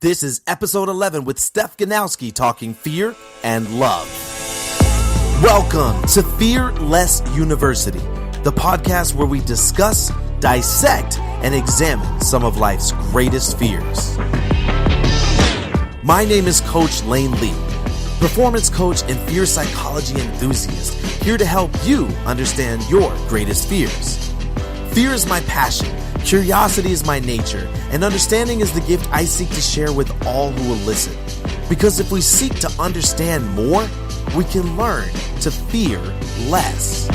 This is episode 11 with Steph Ganowski talking fear and love. Welcome to Fear Less University, the podcast where we discuss, dissect, and examine some of life's greatest fears. My name is Coach Lane Lee, performance coach and fear psychology enthusiast, here to help you understand your greatest fears. Fear is my passion, curiosity is my nature, and understanding is the gift I seek to share with all who will listen. Because if we seek to understand more, we can learn to fear less.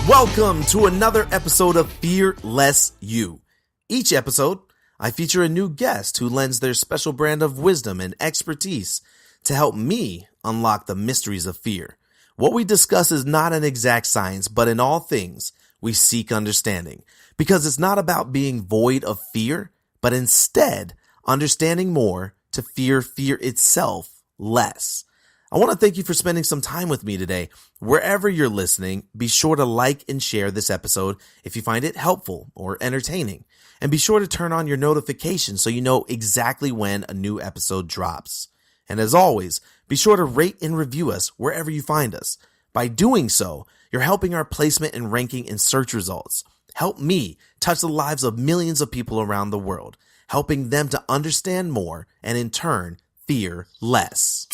Welcome to another episode of Fear Less You. Each episode, I feature a new guest who lends their special brand of wisdom and expertise to help me unlock the mysteries of fear. What we discuss is not an exact science, but in all things, we seek understanding. Because it's not about being void of fear, but instead understanding more to fear itself less. I want to thank you for spending some time with me today. Wherever you're listening, be sure to like and share this episode if you find it helpful or entertaining. And be sure to turn on your notifications so you know exactly when a new episode drops. And as always, be sure to rate and review us wherever you find us. By doing so, you're helping our placement and ranking in search results. Help me touch the lives of millions of people around the world, helping them to understand more and in turn, fear less.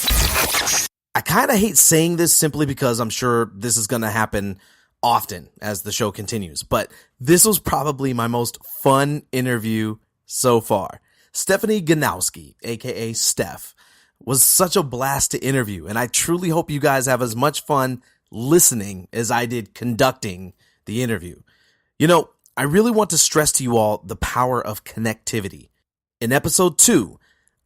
I kind of hate saying this simply because I'm sure this is going to happen often as the show continues, but this was probably my most fun interview so far. Stephanie Ganowski, aka Steph, was such a blast to interview, and I truly hope you guys have as much fun listening as I did conducting the interview. You know, I really want to stress to you all the power of connectivity. In episode 2,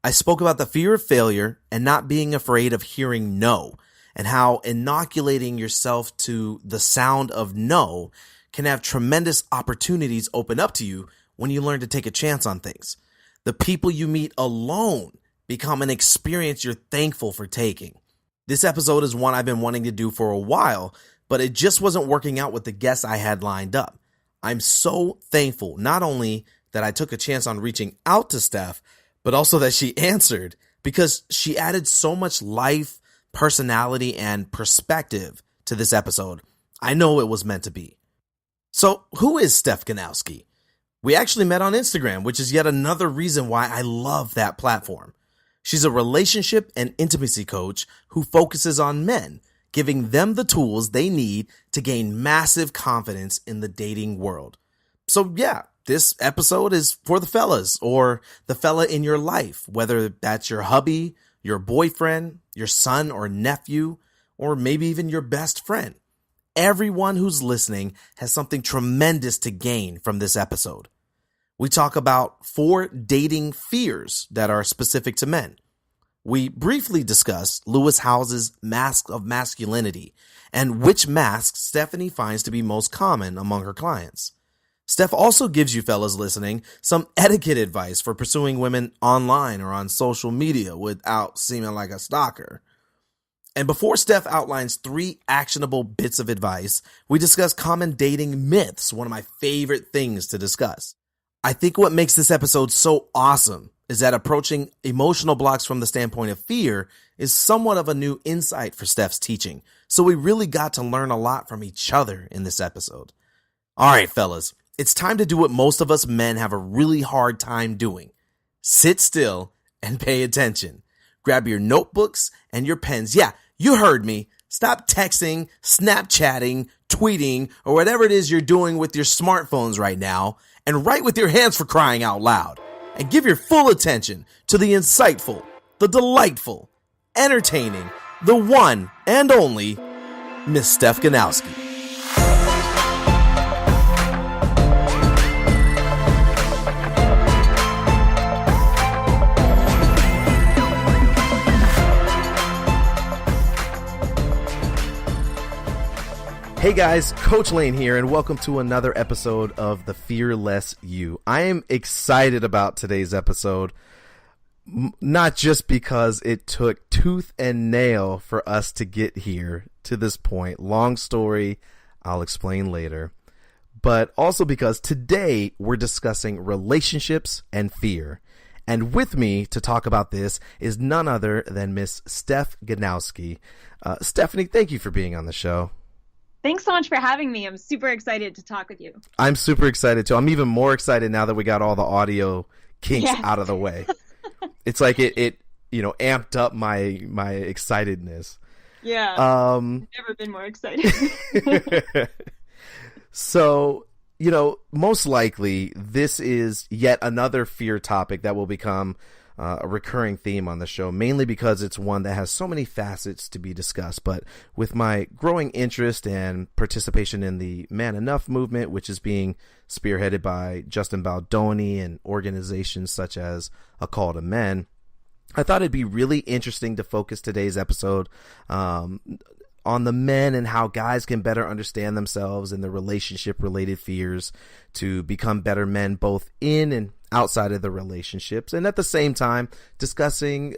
I spoke about the fear of failure and not being afraid of hearing no, and how inoculating yourself to the sound of no can have tremendous opportunities open up to you when you learn to take a chance on things. The people you meet alone become an experience you're thankful for taking. This episode is one I've been wanting to do for a while, but it just wasn't working out with the guests I had lined up. I'm so thankful not only that I took a chance on reaching out to Steph, but also that she answered, because she added so much life, personality, and perspective to this episode. I know it was meant to be. So who is Steph Ganowski? We actually met on Instagram, which is yet another reason why I love that platform. She's a relationship and intimacy coach who focuses on men, giving them the tools they need to gain massive confidence in the dating world. So yeah, this episode is for the fellas, or the fella in your life, whether that's your hubby, your boyfriend, your son or nephew, or maybe even your best friend. Everyone who's listening has something tremendous to gain from this episode. We talk about 4 dating fears that are specific to men. We briefly discuss Lewis Howes's mask of masculinity and which masks Stephanie finds to be most common among her clients. Steph also gives you fellas listening some etiquette advice for pursuing women online or on social media without seeming like a stalker. And before Steph outlines 3 actionable bits of advice, we discuss common dating myths, one of my favorite things to discuss. I think what makes this episode so awesome is that approaching emotional blocks from the standpoint of fear is somewhat of a new insight for Steph's teaching. So we really got to learn a lot from each other in this episode. All right, fellas. It's time to do what most of us men have a really hard time doing. Sit still and pay attention. Grab your notebooks and your pens. Yeah, you heard me. Stop texting, Snapchatting, tweeting, or whatever it is you're doing with your smartphones right now, and write with your hands, for crying out loud. And give your full attention to the insightful, the delightful, entertaining, the one and only Miss Steph Ganowski. Hey guys, Coach Lane here, and welcome to another episode of the Fear Less You. I am excited about today's episode. Not just because it took tooth and nail for us to get here to this point. Long story, I'll explain later. But also because today we're discussing relationships and fear. And with me to talk about this is none other than Miss Steph Ganowski. Stephanie, thank you for being on the show. Thanks so much for having me. I'm super excited to talk with you. I'm super excited too. I'm even more excited now that we got all the audio kinks out of the way. It's like it amped up my excitedness. Yeah. I've never been more excited. So, most likely this is yet another fear topic that will become a recurring theme on the show, mainly because it's one that has so many facets to be discussed. But with my growing interest and participation in the Man Enough movement, which is being spearheaded by Justin Baldoni and organizations such as A Call to Men, I thought it'd be really interesting to focus today's episode on the men and how guys can better understand themselves and their relationship-related fears to become better men, both in and outside of the relationships, and at the same time discussing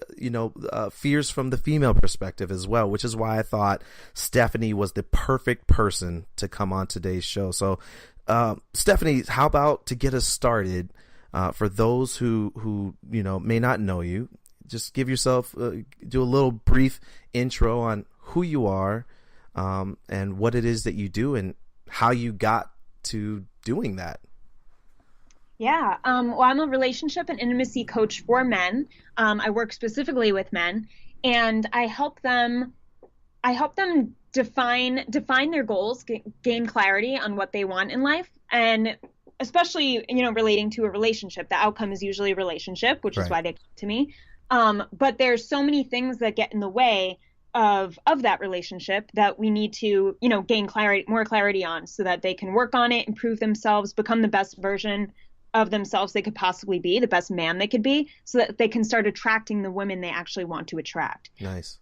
fears from the female perspective as well, which is why I thought Stephanie was the perfect person to come on today's show. So Stephanie, how about, to get us started, for those who may not know you, just give yourself do a little brief intro on who you are, and what it is that you do and how you got to doing that. Yeah. Well, I'm a relationship and intimacy coach for men. I work specifically with men, and I help them define their goals, gain clarity on what they want in life, and especially, relating to a relationship. The outcome is usually a relationship, which is why they come to me. But there's so many things that get in the way of that relationship that we need to, gain more clarity on, so that they can work on it, improve themselves, become the best version of themselves they could possibly be, the best man they could be, so that they can start attracting the women they actually want to attract. Nice.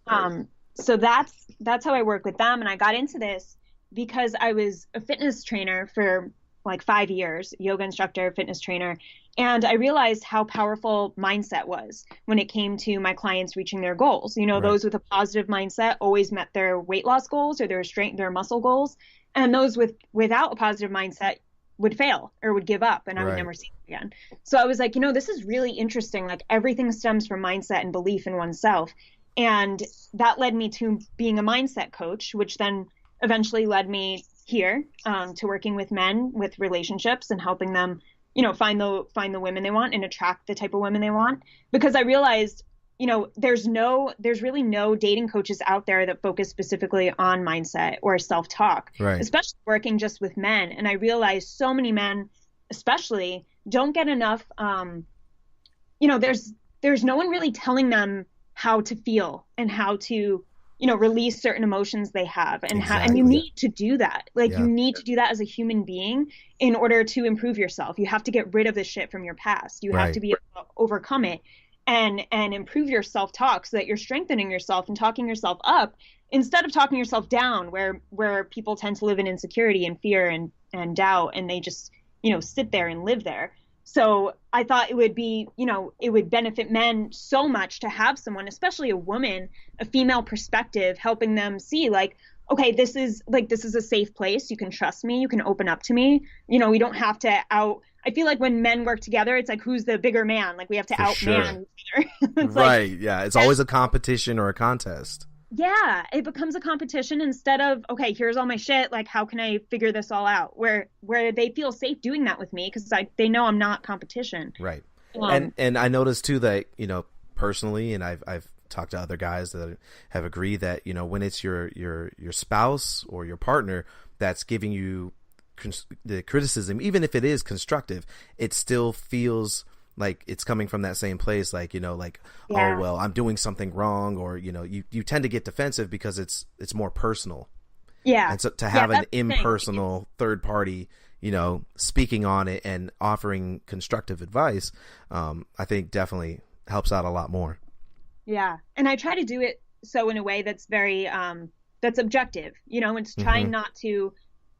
So that's how I work with them. And I got into this because I was a fitness trainer for like 5 years, yoga instructor, fitness trainer. And I realized how powerful mindset was when it came to my clients reaching their goals. Those with a positive mindset always met their weight loss goals or their muscle goals. And those without a positive mindset would fail or would give up, and I would never see it again. So I was like, this is really interesting. Like, everything stems from mindset and belief in oneself. And that led me to being a mindset coach, which then eventually led me here to working with men with relationships and helping them, find the women they want and attract the type of women they want. Because I realized, there's really no dating coaches out there that focus specifically on mindset or self-talk, especially working just with men. And I realized so many men, especially, don't get enough, there's no one really telling them how to feel and how to, release certain emotions they have, and and you need to do that. You need to do that as a human being in order to improve yourself. You have to get rid of the shit from your past. You have to be able to overcome it and improve your self-talk, so that you're strengthening yourself and talking yourself up instead of talking yourself down, where people tend to live in insecurity and fear and doubt, and they just, sit there and live there. So I thought it would be, it would benefit men so much to have someone, especially a woman, a female perspective, helping them see, like, okay, this is a safe place. You can trust me. You can open up to me. We don't have to I feel like when men work together, it's like, who's the bigger man? Like, we have to outman each other. It's always a competition or a contest. Yeah, it becomes a competition instead of, okay, here's all my shit. Like, how can I figure this all out? Where they feel safe doing that with me, because they know I'm not competition. Right. And I noticed too that, personally, and I've talked to other guys that have agreed that, when it's your spouse or your partner that's giving you the criticism, even if it is constructive, it still feels like it's coming from that same place, like, oh, well, I'm doing something wrong, or, you tend to get defensive because it's more personal. Yeah. And so to have an impersonal third party, speaking on it and offering constructive advice, I think definitely helps out a lot more. Yeah. And I try to do it so in a way that's very, that's objective, it's trying not to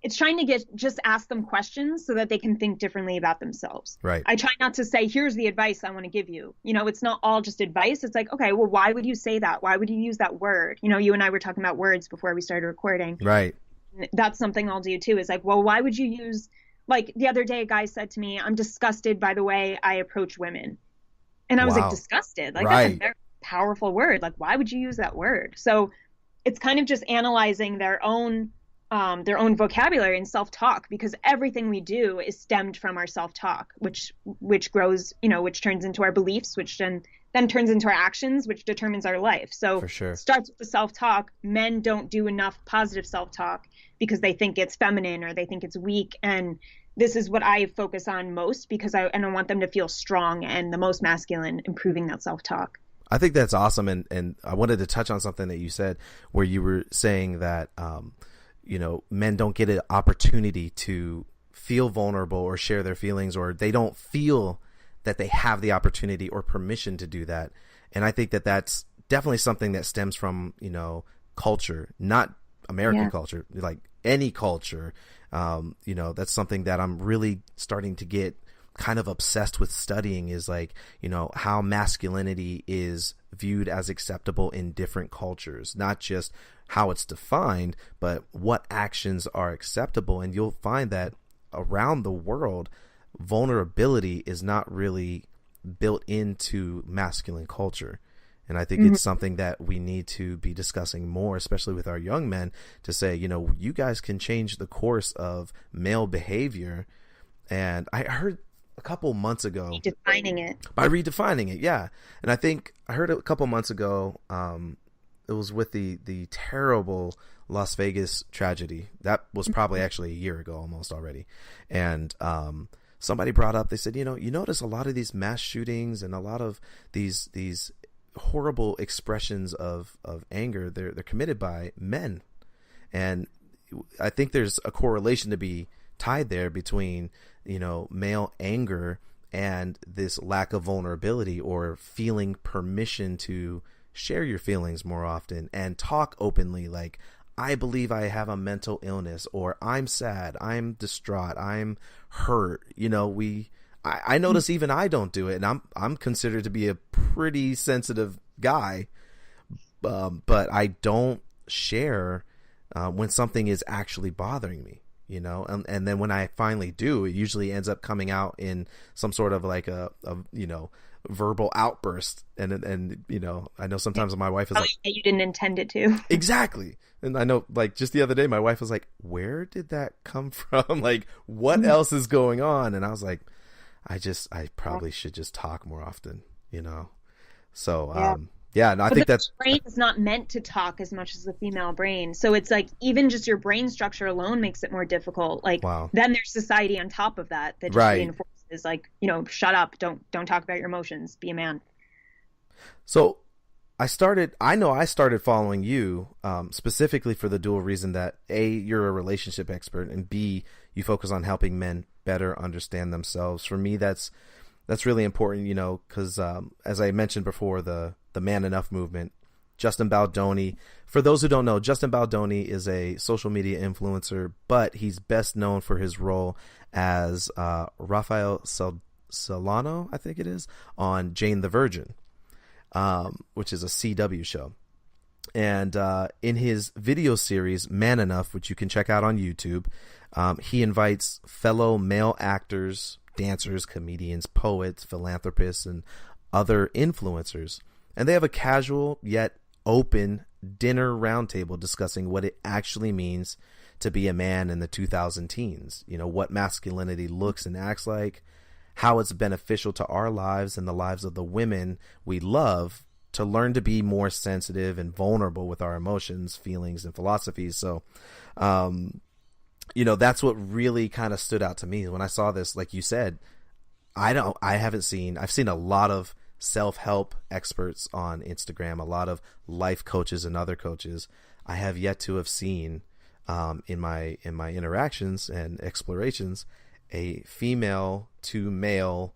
it's trying to just ask them questions so that they can think differently about themselves. Right. I try not to say, here's the advice I want to give you. It's not all just advice. It's like, okay, well, why would you say that? Why would you use that word? You and I were talking about words before we started recording. Right. That's something I'll do too, is like, well, why would you use, like the other day, a guy said to me, I'm disgusted by the way I approach women. And I was like, disgusted? Like, that's a very powerful word. Like, why would you use that word? So it's kind of just analyzing their own vocabulary and self-talk, because everything we do is stemmed from our self-talk, which grows, which turns into our beliefs, which then turns into our actions, which determines our life. So for sure. Starts with the self-talk. Men don't do enough positive self-talk because they think it's feminine or they think it's weak. And this is what I focus on most, because I want them to feel strong and the most masculine, improving that self-talk. I think that's awesome. And I wanted to touch on something that you said, where you were saying that, men don't get an opportunity to feel vulnerable or share their feelings, or they don't feel that they have the opportunity or permission to do that. And I think that that's definitely something that stems from, culture, not American culture, like any culture. That's something that I'm really starting to get kind of obsessed with studying, is like, how masculinity is viewed as acceptable in different cultures, not just how it's defined, but what actions are acceptable. And you'll find that around the world, vulnerability is not really built into masculine culture. And I think it's something that we need to be discussing more, especially with our young men, to say, you guys can change the course of male behavior. And I heard a couple months ago, by redefining it. Yeah. And I think I heard a couple months ago, it was with the terrible Las Vegas tragedy. That was probably actually a year ago almost already. And somebody brought up, they said, you notice a lot of these mass shootings and a lot of these horrible expressions of anger, they're committed by men. And I think there's a correlation to be tied there between, male anger and this lack of vulnerability, or feeling permission to share your feelings more often and talk openly, like, I believe I have a mental illness, or I'm sad, I'm distraught, I'm hurt. I notice even I don't do it, and I'm considered to be a pretty sensitive guy, but I don't share when something is actually bothering me, and then when I finally do, it usually ends up coming out in some sort of like a verbal outburst, and I know sometimes my wife is like, you didn't intend it to. Exactly. And I know, like, just the other day my wife was like, where did that come from? Like, what else is going on? And I was like, I probably should just talk more often, so and I think that's, the brain is not meant to talk as much as the female brain. So it's like, even just your brain structure alone makes it more difficult. Like, then there's society on top of that just reinforces, like, shut up, don't talk about your emotions, be a man. So I started following you specifically for the dual reason that A, you're a relationship expert, and B, you focus on helping men better understand themselves. For me, that's really important, because as I mentioned before, the Man Enough movement, Justin Baldoni. For those who don't know, Justin Baldoni is a social media influencer, but he's best known for his role as Rafael Solano, I think it is, on Jane the Virgin, which is a CW show. And in his video series, Man Enough, which you can check out on YouTube, he invites fellow male actors, dancers, comedians, poets, philanthropists, and other influencers. And they have a casual yet open dinner roundtable discussing what it actually means to be a man in the 2000 teens. What masculinity looks and acts like, how it's beneficial to our lives and the lives of the women we love, to learn to be more sensitive and vulnerable with our emotions, feelings, and philosophies. So, that's what really kind of stood out to me when I saw this. Like you said, I've seen a lot of self-help experts on Instagram, a lot of life coaches and other coaches. I have yet to have seen in my interactions and explorations a female to male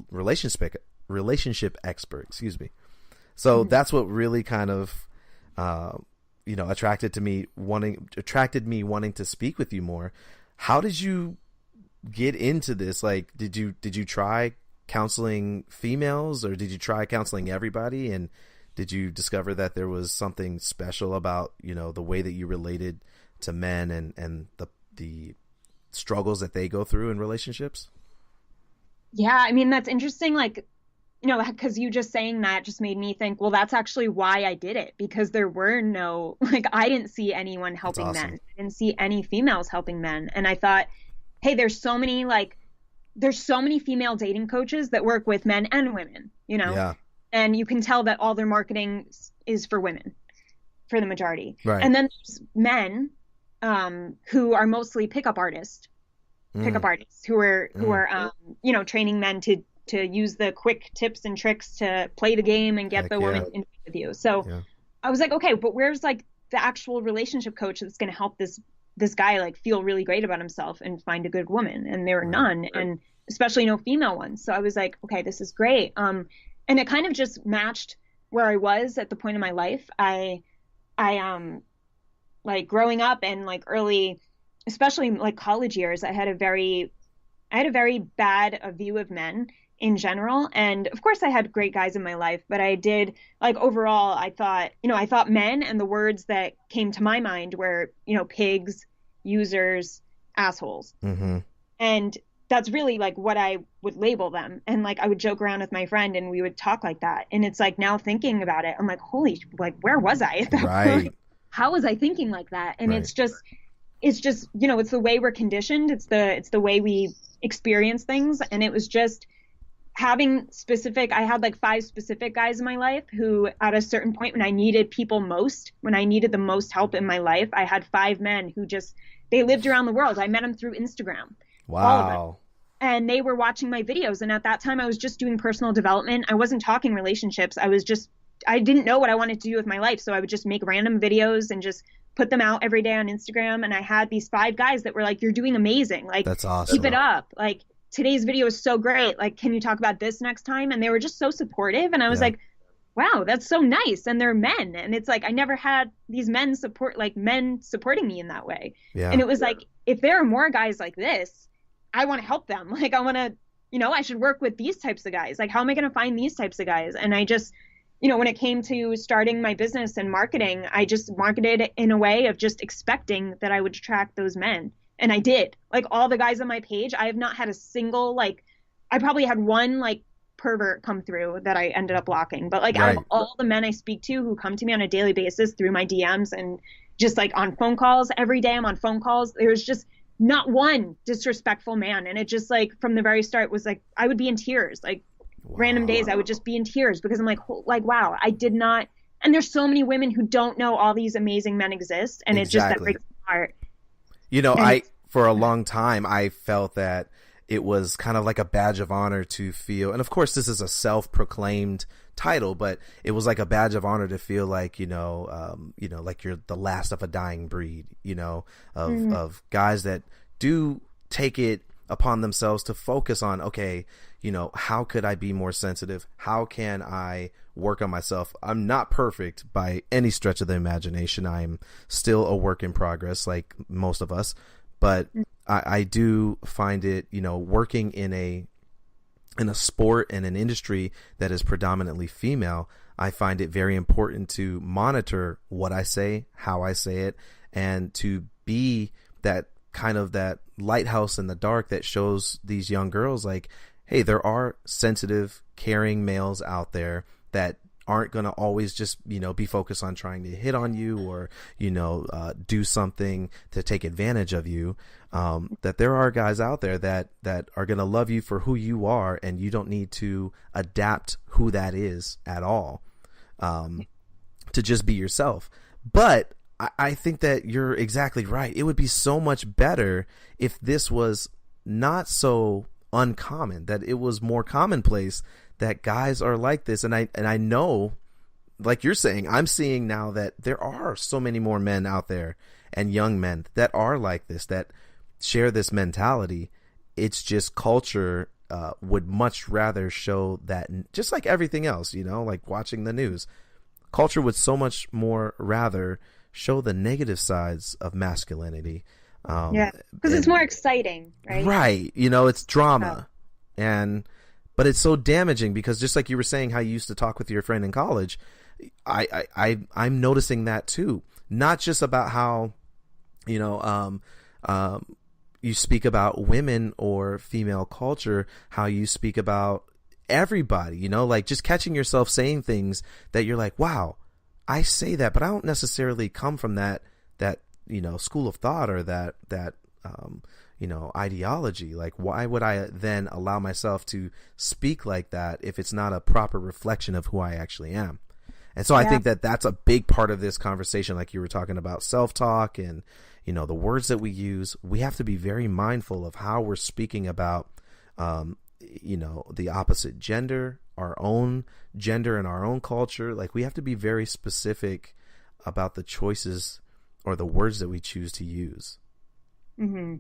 relationship expert, excuse me. So that's what really kind of attracted me wanting to speak with you more. How did you get into this? Like, did you try counseling females, or did you try counseling everybody? And did you discover that there was something special about, the way that you related to men and the struggles that they go through in relationships? Yeah, I mean, that's interesting. Like, because you just saying that just made me think, well, that's actually why I did it, because there were no, like, I didn't see anyone helping awesome. men. I didn't see any females helping men. And I thought, hey, there's so many female dating coaches that work with men and women, Yeah. and you can tell that all their marketing is for women, for the majority. Right. And then there's men who are mostly pickup artists who are training men to use the quick tips and tricks to play the game and get the woman in with you. So I was like, okay, but where's like the actual relationship coach that's going to help this guy like feel really great about himself and find a good woman? And there were none, and especially no female ones. So I was like, okay, this is great. And it kind of just matched where I was at the point in my life. I like growing up and like early, especially like college years, I had a very bad view of men in general. And of course I had great guys in my life, but I did like overall, I thought men, and the words that came to my mind were, pigs, users, assholes. Mm-hmm. And that's really like what I would label them. And like, I would joke around with my friend and we would talk like that. And it's like, now thinking about it, I'm like, holy, like, where was I at that point? How was I thinking like that? And it's just, it's the way we're conditioned. It's the way we experience things. And it was just having I had like 5 specific guys in my life who at a certain point when I needed the most help in my life, I had 5 men who they lived around the world. I met them through Instagram. Wow. All of them. And they were watching my videos. And at that time I was just doing personal development. I wasn't talking relationships. I didn't know what I wanted to do with my life. So I would just make random videos and just put them out every day on Instagram. And I had these 5 guys that were like, you're doing amazing. Like, that's awesome. Keep it up. Like, today's video is so great. Like, can you talk about this next time? And they were just so supportive. And I was like, wow, that's so nice. And they're men. And it's like, I never had these men supporting me in that way. Yeah. And it was like, if there are more guys like this, I want to help them. Like, I want to, I should work with these types of guys. Like, how am I going to find these types of guys? And I just, when it came to starting my business and marketing, I just marketed in a way of just expecting that I would attract those men. And I did. Like, all the guys on my page, I have not had a single, like, I probably had one, like, pervert come through that I ended up blocking. But, like, out of all the men I speak to who come to me on a daily basis through my DMs and just, like, on phone calls, every day I'm on phone calls, there's just not one disrespectful man. And it just, like, from the very start was, like, I would be in tears. Like, random days I would just be in tears because I'm like, wow, I did not. And there's so many women who don't know all these amazing men exist. And it's just that breaks my heart. For a long time, I felt that it was kind of like a badge of honor to feel, and of course this is a self-proclaimed title, but it was like a badge of honor to feel like, like you're the last of a dying breed, of guys that do take it upon themselves to focus on, okay, how could I be more sensitive? How can I work on myself? I'm not perfect by any stretch of the imagination. I'm still a work in progress, like most of us. But I do find it, working in a sport and an industry that is predominantly female, I find it very important to monitor what I say, how I say it, and to be that kind of that lighthouse in the dark that shows these young girls like, hey, there are sensitive, caring males out there that aren't going to always just, be focused on trying to hit on you or, do something to take advantage of you. That there are guys out there that are going to love you for who you are, and you don't need to adapt who that is at all, to just be yourself. But I think that you're exactly right. It would be so much better if this was not so uncommon, that it was more commonplace that guys are like this. And I know, like you're saying, I'm seeing now that there are so many more men out there and young men that are like this, that share this mentality. It's just culture would much rather show that, just like everything else, like watching the news. Culture would so much more rather show the negative sides of masculinity. Yeah, because it's more exciting, right? Right. You know, it's drama. But it's so damaging because just like you were saying how you used to talk with your friend in college, I'm noticing that too. Not just about how, you know, you speak about women or female culture, how you speak about everybody, you know, like just catching yourself saying things that you're like, wow, I say that, but I don't necessarily come from that, you know, school of thought or that, you know, ideology. Like, why would I then allow myself to speak like that if it's not a proper reflection of who I actually am? And so I think that that's a big part of this conversation. Like you were talking about self-talk and, you know, the words that we use. We have to be very mindful of how we're speaking about, you know, the opposite gender, our own gender and our own culture. Like, we have to be very specific about the choices or the words that we choose to use. Mm-hmm.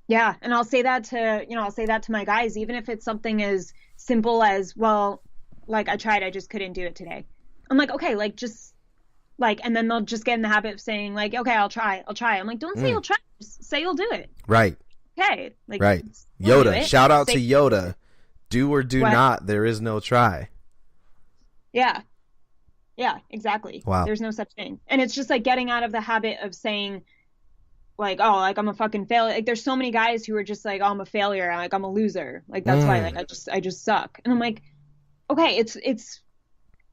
Yeah. And I'll say that to my guys, even if it's something as simple as, well, like I tried, I just couldn't do it today. I'm like, okay, like just like, and then they'll just get in the habit of saying like, okay, I'll try. I'm like, don't say you'll try, just say you'll do it. Right. Okay. Like, right. Yoda, shout out to Yoda. Do or do not. There is no try. Yeah. Yeah, exactly. Wow. There's no such thing. And it's just like getting out of the habit of saying like, oh, like I'm a fucking failure. Like there's so many guys who are just like, oh, I'm a failure. Like I'm a loser. Like that's why like I just suck. And I'm like, okay, it's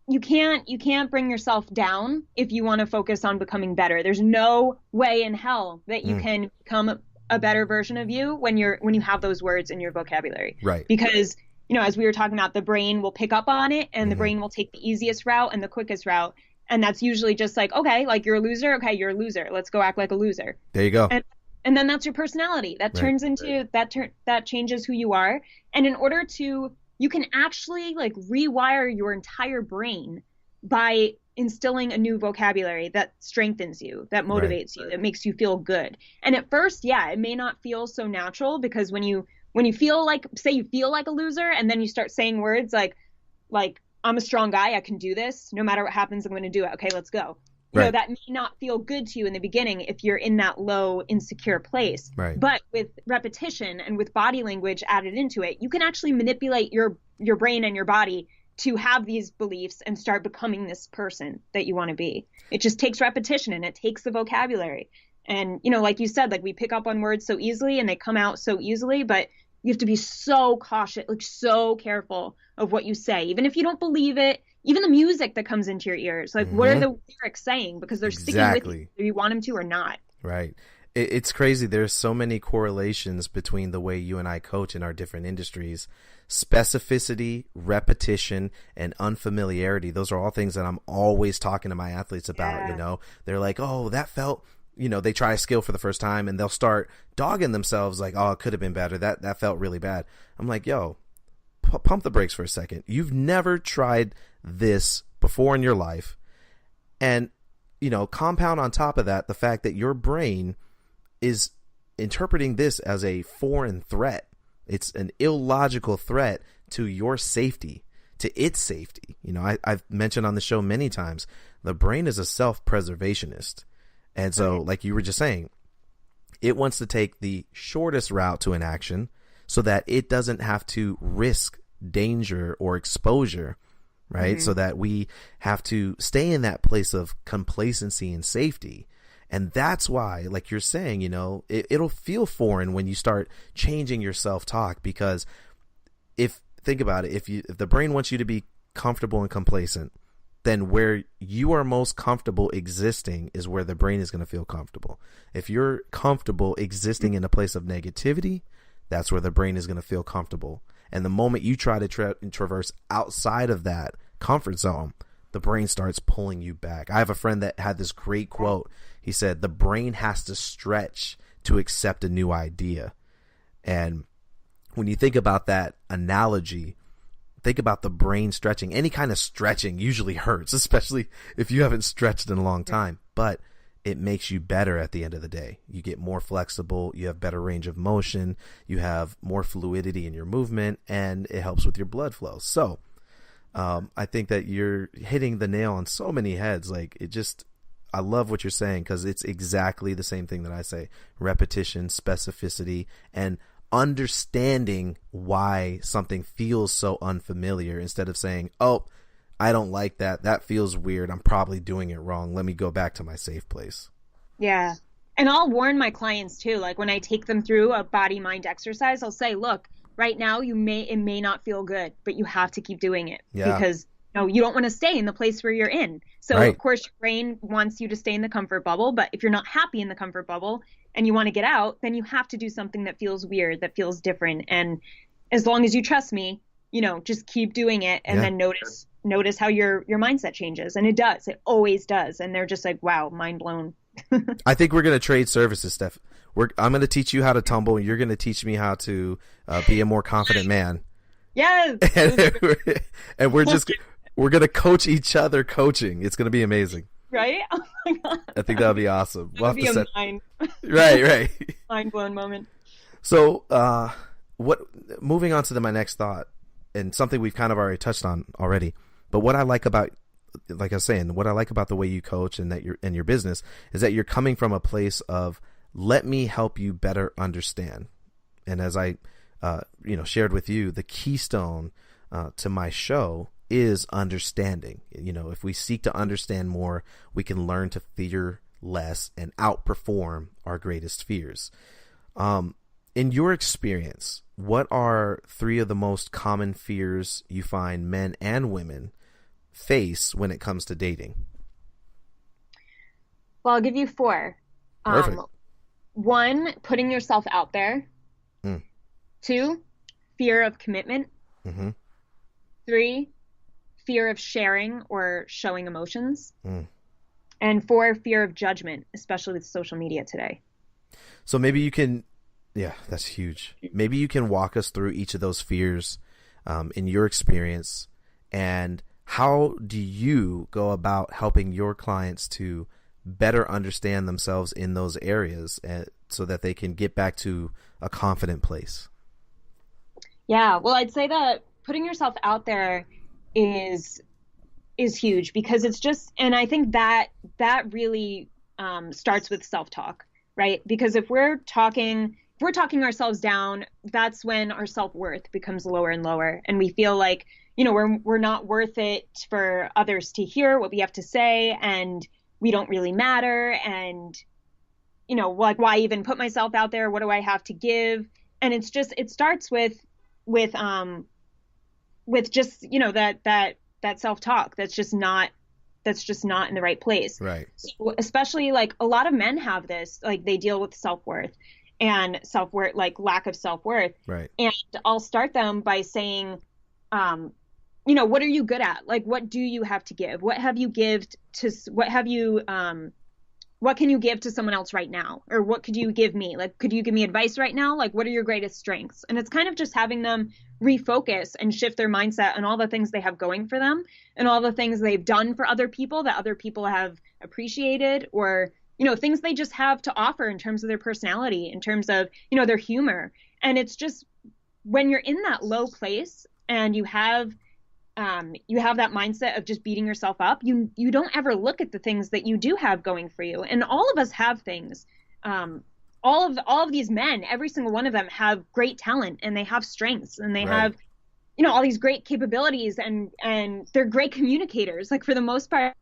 you can't bring yourself down if you want to focus on becoming better. There's no way in hell that you can become a better version of you when you have those words in your vocabulary. Right. Because, you know, as we were talking about, the brain will pick up on it and the brain will take the easiest route and the quickest route. And that's usually just like, okay, like you're a loser. Okay, you're a loser. Let's go act like a loser. There you go. And then that's your personality. That turns into that changes who you are. And in order to, you can actually like rewire your entire brain by instilling a new vocabulary that strengthens you, that motivates you, that makes you feel good. And at first, yeah, it may not feel so natural because when you feel like, say you feel like a loser and then you start saying words like I'm a strong guy, I can do this. No matter what happens, I'm going to do it. Okay, let's go. You know, that may not feel good to you in the beginning if you're in that low, insecure place. Right. But with repetition and with body language added into it, you can actually manipulate your brain and your body to have these beliefs and start becoming this person that you want to be. It just takes repetition and it takes the vocabulary. And, you know, like you said, like we pick up on words so easily and they come out so easily, but you have to be so cautious, like so careful of what you say. Even if you don't believe it, even the music that comes into your ears, like what are the lyrics saying? Because they're sticking with you, whether you want them to or not. Right. It's crazy. There's so many correlations between the way you and I coach in our different industries. Specificity, repetition, and unfamiliarity. Those are all things that I'm always talking to my athletes about. You know, they're like, oh, that felt, you know, they try a skill for the first time and they'll start dogging themselves like, oh, it could have been better. That felt really bad. I'm like, yo, pump the brakes for a second. You've never tried this before in your life. And, you know, compound on top of that the fact that your brain is interpreting this as a foreign threat. It's an illogical threat to your safety, to its safety. You know, I've mentioned on the show many times, the brain is a self-preservationist. And so, like you were just saying, it wants to take the shortest route to an action so that it doesn't have to risk danger or exposure, right? So that we have to stay in that place of complacency and safety. And that's why, like you're saying, you know, it'll feel foreign when you start changing your self-talk, because think about it, if the brain wants you to be comfortable and complacent, then where you are most comfortable existing is where the brain is going to feel comfortable. If you're comfortable existing in a place of negativity, that's where the brain is going to feel comfortable. And the moment you try to traverse outside of that comfort zone, the brain starts pulling you back. I have a friend that had this great quote. He said, the brain has to stretch to accept a new idea. And when you think about that analogy, think about the brain stretching. Any kind of stretching usually hurts, especially if you haven't stretched in a long time. But it makes you better at the end of the day. You get more flexible, you have better range of motion, you have more fluidity in your movement, and it helps with your blood flow. So I think that you're hitting the nail on so many heads. Like, it just, I love what you're saying, because it's exactly the same thing that I say: repetition, specificity, and understanding why something feels so unfamiliar, instead of saying, oh, I don't like that. That feels weird. I'm probably doing it wrong. Let me go back to my safe place. Yeah. And I'll warn my clients too. Like when I take them through a body mind exercise, I'll say, look, right now it may not feel good, but you have to keep doing it because you don't want to stay in the place where you're in. So Of course your brain wants you to stay in the comfort bubble, but if you're not happy in the comfort bubble and you want to get out, then you have to do something that feels weird, that feels different. And as long as you trust me, just keep doing it, and then notice how your mindset changes. And it always does. And they're just like, wow, mind blown. I think we're going to trade services, Steph. I'm going to teach you how to tumble, and you're going to teach me how to be a more confident man. Yes. And we're going to coach each other coaching. It's going to be amazing. Right? Oh my God. I think that would be awesome. That would be a Right. mind blown moment. So, moving on to my next thought, and something we've kind of already touched on already, but what I like about, like I was saying, what I like about the way you coach and that your business is that you're coming from a place of, let me help you better understand. And as I, shared with you, the keystone to my show is understanding. If we seek to understand more, we can learn to fear less and outperform our greatest fears. In your experience, what are 3 of the most common fears you find men and women face when it comes to dating? Well, I'll give you 4. Perfect. 1, putting yourself out there. 2, fear of commitment. 3, fear of sharing or showing emotions. And 4, fear of judgment, especially with social media today. So maybe you can, that's huge. Maybe you can walk us through each of those fears in your experience, and how do you go about helping your clients to better understand themselves in those areas, so that they can get back to a confident place? Yeah, well, I'd say that putting yourself out there is huge, because it's just, and I think that really starts with self-talk, right? Because if we're talking ourselves down, that's when our self-worth becomes lower and lower, and we feel like, we're not worth it for others to hear what we have to say, and we don't really matter, and like, why even put myself out there? What do I have to give? And it starts with just that self-talk that's just not in the right place. Right. So especially, like, a lot of men have this, like, they deal with self-worth, like lack of self-worth. Right. And I'll start them by saying, what are you good at? Like, what do you have to give? What can you give to someone else right now? Or what could you give me? Like, could you give me advice right now? Like, what are your greatest strengths? And it's kind of just having them refocus and shift their mindset on all the things they have going for them, and all the things they've done for other people that other people have appreciated, or, things they just have to offer in terms of their personality, in terms of, their humor. And it's just, when you're in that low place and you have that mindset of just beating yourself up, you don't ever look at the things that you do have going for you. And all of us have things. All of these men, every single one of them have great talent, and they have strengths, and they have, all these great capabilities, and they're great communicators. Like, for the most part,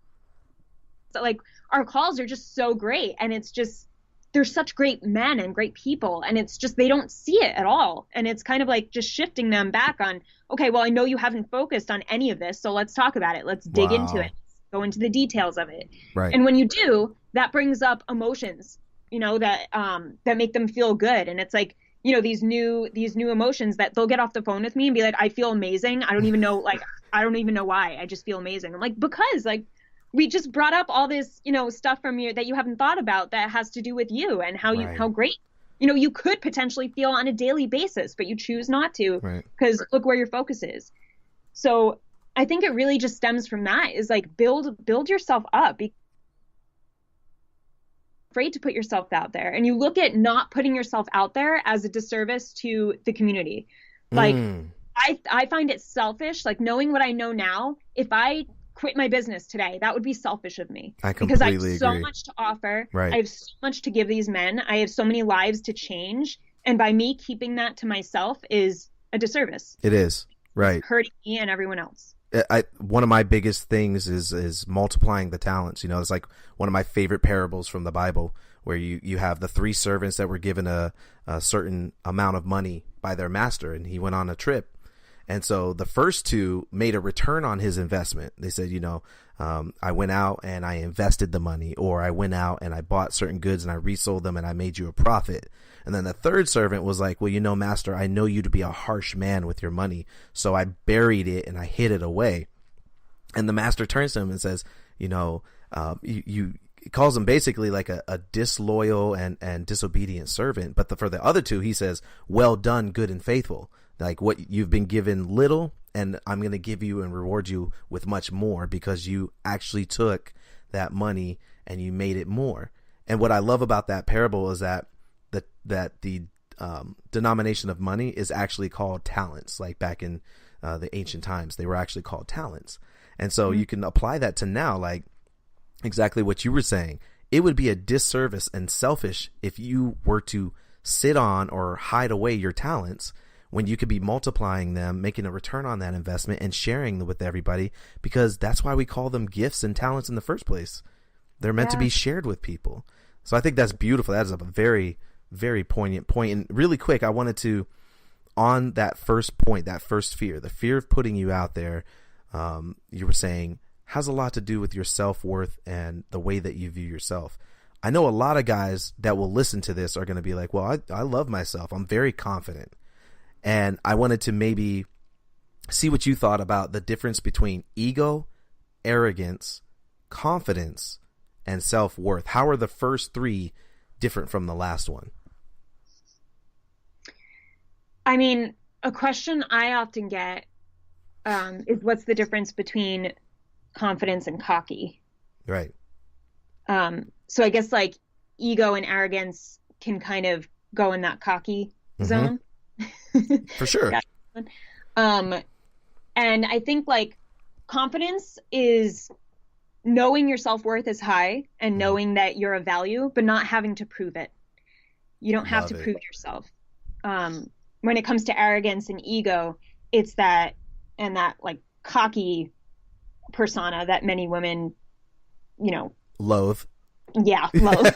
like, our calls are just so great, and it's just, they're such great men and great people, and it's just, they don't see it at all. And it's kind of like just shifting them back on, okay, well, I know you haven't focused on any of this, so let's talk about it. Let's dig into it, go into the details of it. Right. And when you do, that brings up emotions, that make them feel good. And it's like, these new emotions that they'll get off the phone with me and be like, I feel amazing. I don't even know why. I just feel amazing. I'm like, because, like, we just brought up all this, stuff from you that you haven't thought about, that has to do with you and how great, you could potentially feel on a daily basis, but you choose not to, because look where your focus is. So I think it really just stems from that, is like, build yourself up. Be afraid to put yourself out there. And you look at not putting yourself out there as a disservice to the community. Like, I find it selfish, like, knowing what I know now, if I quit my business today. That would be selfish of me. I because I completely have so agree. much to offer. Right. I have so much to give these men. I have so many lives to change. And by me keeping that to myself is a disservice. It is. Right. It's hurting me and everyone else. One of my biggest things is multiplying the talents. You know, it's like one of my favorite parables from the Bible, where you have the 3 servants that were given a certain amount of money by their master, and he went on a trip. And so the first 2 made a return on his investment. They said, you know, I went out and I invested the money, or I went out and I bought certain goods and I resold them and I made you a profit. And then the 3rd servant was like, well, you know, master, I know you to be a harsh man with your money, so I buried it and I hid it away. And the master turns to him and says, you know, you calls him basically like a disloyal and disobedient servant. But for the other 2, he says, well done, good and faithful. Like, what you've been given little, and I'm going to give you and reward you with much more, because you actually took that money and you made it more. And what I love about that parable is that the denomination of money is actually called talents. Like back in the ancient times, they were actually called talents. And so you can apply that to now, like exactly what you were saying. It would be a disservice and selfish if you were to sit on or hide away your talents, when you could be multiplying them, making a return on that investment, and sharing them with everybody, because that's why we call them gifts and talents in the first place. They're meant to be shared with people. So I think that's beautiful. That is a very, very poignant point. And really quick, I wanted to, on that first point, that first fear, the fear of putting you out there, you were saying has a lot to do with your self-worth and the way that you view yourself. I know a lot of guys that will listen to this are going to be like, well, I love myself. I'm very confident. And I wanted to maybe see what you thought about the difference between ego, arrogance, confidence, and self-worth. How are the first 3 different from the last one? I mean, a question I often get is, what's the difference between confidence and cocky? Right. So I guess like ego and arrogance can kind of go in that cocky zone. For sure. And I think like confidence is knowing your self-worth is high and knowing that you're of value, but not having to prove it. You don't have to prove yourself. When it comes to arrogance and ego, it's that, and that like cocky persona that many women, you know, loathe. Yeah, loathe.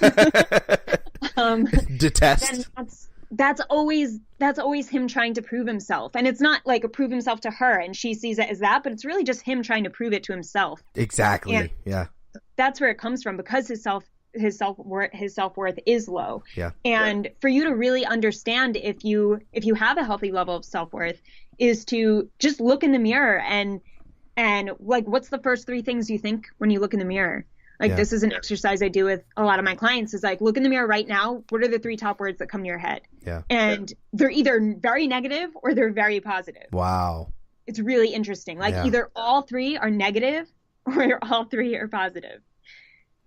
Detest. That's always him trying to prove himself. And it's not like a prove himself to her and she sees it as that, but it's really just him trying to prove it to himself. Exactly. And yeah. That's where it comes from, because his self-worth is low. Yeah. And for you to really understand if you have a healthy level of self-worth, is to just look in the mirror and like, what's the first 3 things you think when you look in the mirror? Like, this is an exercise I do with a lot of my clients, is like, look in the mirror right now. What are the 3 top words that come to your head? Yeah. And they're either very negative or they're very positive. Wow. It's really interesting. Like, either all 3 are negative or all 3 are positive.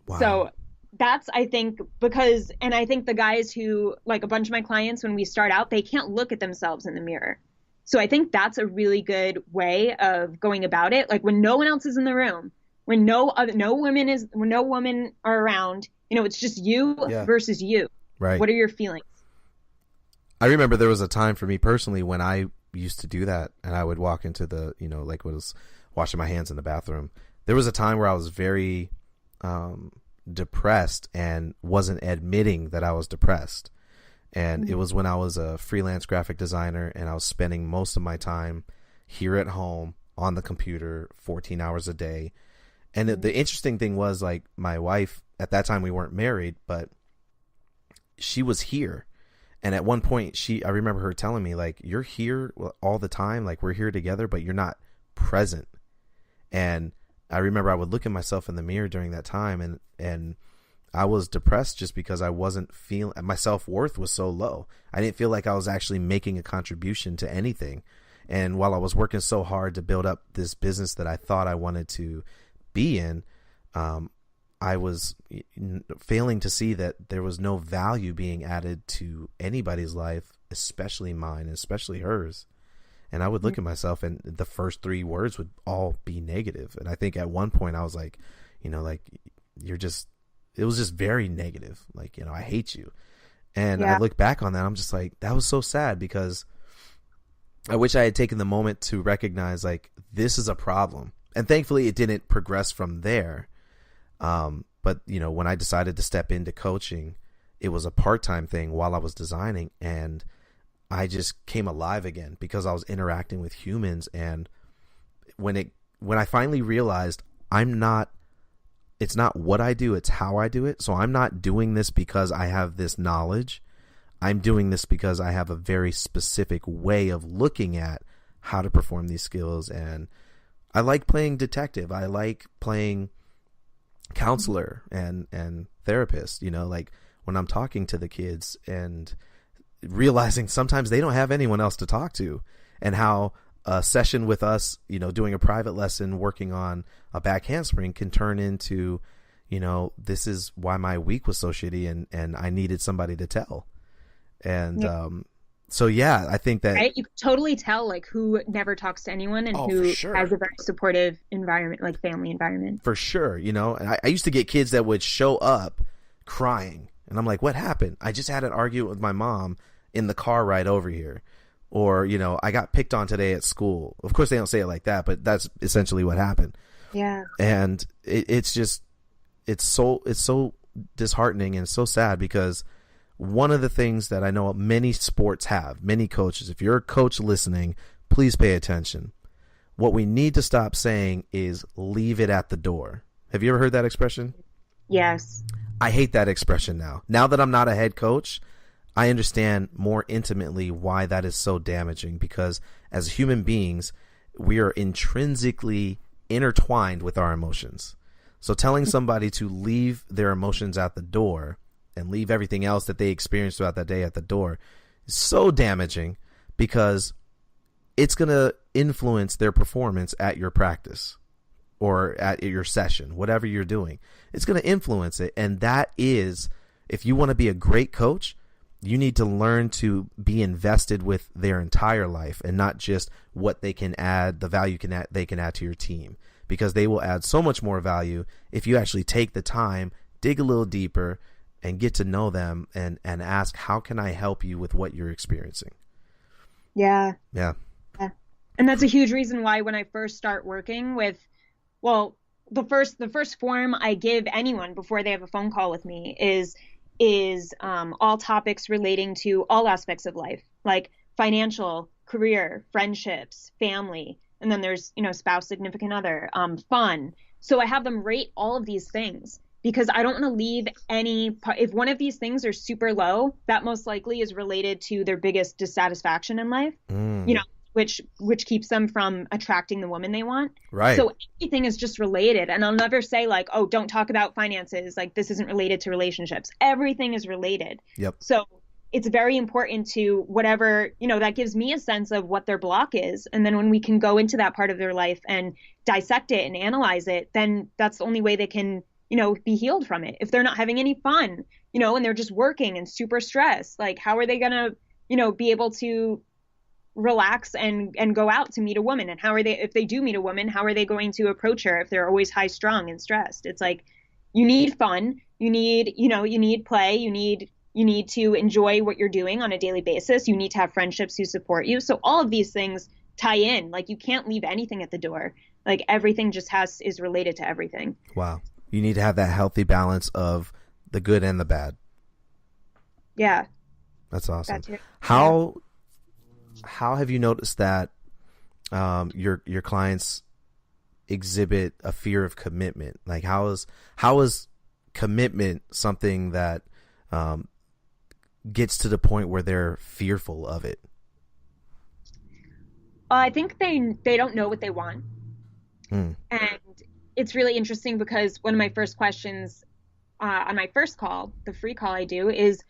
Wow. So that's, I think, because, and I think the guys who, like a bunch of my clients, when we start out, they can't look at themselves in the mirror. So I think that's a really good way of going about it. Like, when no one else is in the room, when no women are around, you know, it's just you versus you. Right. What are your feelings? I remember there was a time for me personally when I used to do that, and I would walk into the, you know, like was washing my hands in the bathroom. There was a time where I was very depressed and wasn't admitting that I was depressed. And it was when I was a freelance graphic designer and I was spending most of my time here at home on the computer 14 hours a day. And the interesting thing was, like, my wife, at that time we weren't married, but she was here. And at one point I remember her telling me, like, you're here all the time. Like, we're here together, but you're not present. And I remember I would look at myself in the mirror during that time, and I was depressed just because I wasn't feeling, my self-worth was so low. I didn't feel like I was actually making a contribution to anything. And while I was working so hard to build up this business that I thought I wanted to be in, I was failing to see that there was no value being added to anybody's life, especially mine, especially hers. And I would look at myself and the first 3 words would all be negative. And I think at one point I was like, like it was just very negative. Like, I hate you. And I look back on that, I'm just like, that was so sad, because I wish I had taken the moment to recognize, like, this is a problem. And thankfully it didn't progress from there. But when I decided to step into coaching, it was a part-time thing while I was designing, and I just came alive again because I was interacting with humans. And when I finally realized it's not what I do, it's how I do it. So I'm not doing this because I have this knowledge. I'm doing this because I have a very specific way of looking at how to perform these skills. And I like playing detective. I like playing counselor and therapist, like when I'm talking to the kids and realizing sometimes they don't have anyone else to talk to, and how a session with us, doing a private lesson, working on a back handspring can turn into, this is why my week was so shitty and I needed somebody to tell. And, so yeah, I think that right? You can totally tell like who never talks to anyone and who has a very supportive environment, like family environment. For sure. And I used to get kids that would show up crying, and I'm like, what happened? I just had an argument with my mom in the car ride over here. Or, I got picked on today at school. Of course they don't say it like that, but that's essentially what happened. Yeah. And it's so disheartening and so sad, because one of the things that I know many sports have, many coaches, if you're a coach listening, please pay attention. What we need to stop saying is leave it at the door. Have you ever heard that expression? Yes. I hate that expression now. Now that I'm not a head coach, I understand more intimately why that is so damaging, because as human beings, we are intrinsically intertwined with our emotions. So telling somebody to leave their emotions at the door and leave everything else that they experienced throughout that day at the door is so damaging, because it's going to influence their performance at your practice or at your session, whatever you're doing. It's going to influence it. And that is, if you want to be a great coach, you need to learn to be invested with their entire life and not just what they can add, the value they can add to your team, because they will add so much more value if you actually take the time, dig a little deeper, and get to know them and ask, how can I help you with what you're experiencing? Yeah. Yeah. And that's a huge reason why when I first start working with, the first form I give anyone before they have a phone call with me is all topics relating to all aspects of life, like financial, career, friendships, family, and then there's, spouse, significant other, fun. So I have them rate all of these things, because I don't want to leave if one of these things are super low, that most likely is related to their biggest dissatisfaction in life, which keeps them from attracting the woman they want. Right. So everything is just related. And I'll never say like, oh, don't talk about finances. Like, this isn't related to relationships. Everything is related. Yep. So it's very important to whatever, that gives me a sense of what their block is. And then when we can go into that part of their life and dissect it and analyze it, then that's the only way they can, be healed from it. If they're not having any fun, and they're just working and super stressed, like how are they going to, be able to relax and go out to meet a woman? And how are they, if they do meet a woman, how are they going to approach her if they're always high strung and stressed? It's like, you need fun, you need play, you need to enjoy what you're doing on a daily basis. You need to have friendships who support you. So all of these things tie in. Like, you can't leave anything at the door. Like, everything just is related to everything. Wow. You need to have that healthy balance of the good and the bad. Yeah. That's awesome. How have you noticed that your clients exhibit a fear of commitment? Like, how is commitment something that gets to the point where they're fearful of it? I think they don't know what they want. And it's really interesting, because one of my first questions on my first call, the free call I do, is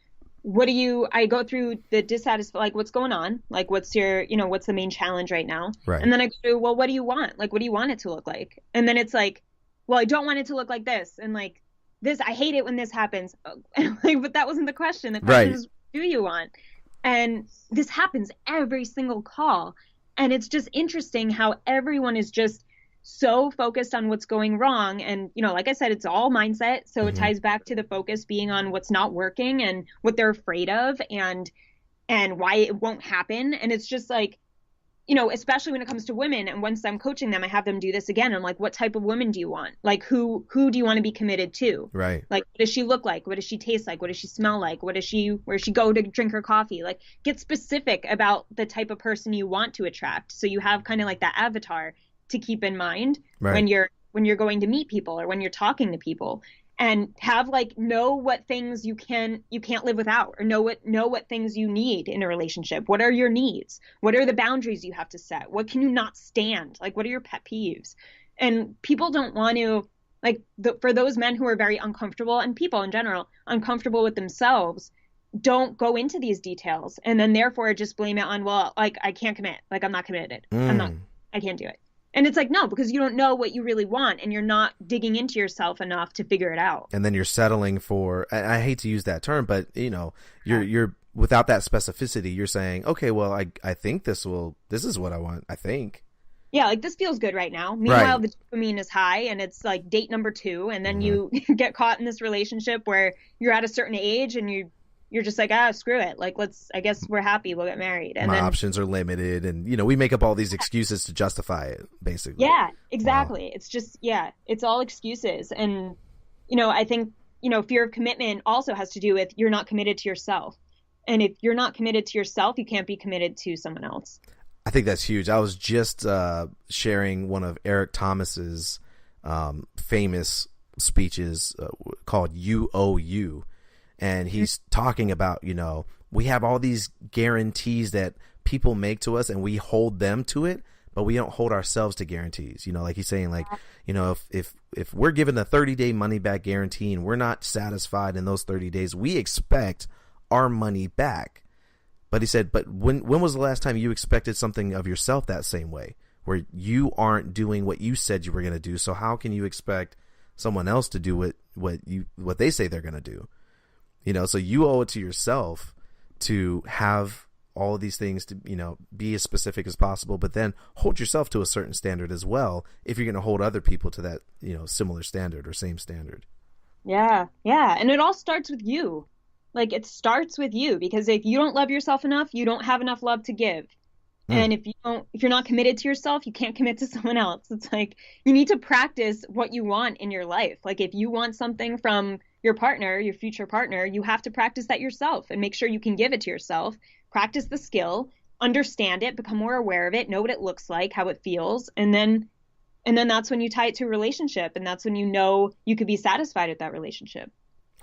I go through the dissatisfied, like, what's going on? Like, what's what's the main challenge right now? Right. And then I go, well, what do you want? Like, what do you want it to look like? And then it's like, well, I don't want it to look like this. And like this, I hate it when this happens. And like, but that wasn't the question. The question is, what do you want? And this happens every single call. And it's just interesting how everyone is just so focused on what's going wrong. And, like I said, it's all mindset. So it ties back to the focus being on what's not working and what they're afraid of and why it won't happen. And it's just like, especially when it comes to women. And once I'm coaching them, I have them do this again. I'm like, what type of woman do you want? Like, who do you want to be committed to? Right. Like, what does she look like? What does she taste like? What does she smell like? Where does she go to drink her coffee? Like, get specific about the type of person you want to attract. So you have kind of like that avatar to keep in mind when you're going to meet people or when you're talking to people, and have know what things you can't live without, or know what things you need in a relationship. What are your needs? What are the boundaries you have to set? What can you not stand? Like, what are your pet peeves? And people don't want to, for those men who are very uncomfortable, and people in general uncomfortable with themselves, don't go into these details, and then therefore just blame it on, well, I can't commit. I'm not committed. I can't do it. And it's like, no, because you don't know what you really want, and you're not digging into yourself enough to figure it out. And then you're settling for, I hate to use that term, but you're without that specificity, you're saying, okay, well, I think this is what I want, I think. Yeah, this feels good right now. Meanwhile, the dopamine is high, and it's like date number 2, and then you get caught in this relationship where you're at a certain age and you're just like, screw it. I guess we're happy. We'll get married. And my options are limited. And, we make up all these excuses to justify it, basically. Yeah, exactly. Wow. It's just, it's all excuses. And, I think, fear of commitment also has to do with you're not committed to yourself. And if you're not committed to yourself, you can't be committed to someone else. I think that's huge. I was just sharing one of Eric Thomas's famous speeches called You Owe You. And he's talking about, we have all these guarantees that people make to us, and we hold them to it, but we don't hold ourselves to guarantees. Like he's saying, if we're given a 30-day money back guarantee and we're not satisfied in those 30 days, we expect our money back. But he said, but when was the last time you expected something of yourself that same way, where you aren't doing what you said you were going to do? So how can you expect someone else to do what they say they're going to do? So you owe it to yourself to have all of these things to, be as specific as possible, but then hold yourself to a certain standard as well, if you're going to hold other people to that, similar standard or same standard. Yeah. Yeah. And it all starts with you. It starts with you, because if you don't love yourself enough, you don't have enough love to give. And if you're not committed to yourself, you can't commit to someone else. It's you need to practice what you want in your life. If you want something from your partner, your future partner, you have to practice that yourself and make sure you can give it to yourself. Practice the skill, understand it, become more aware of it, know what it looks like, how it feels. And then that's when you tie it to a relationship. And that's when you could be satisfied with that relationship.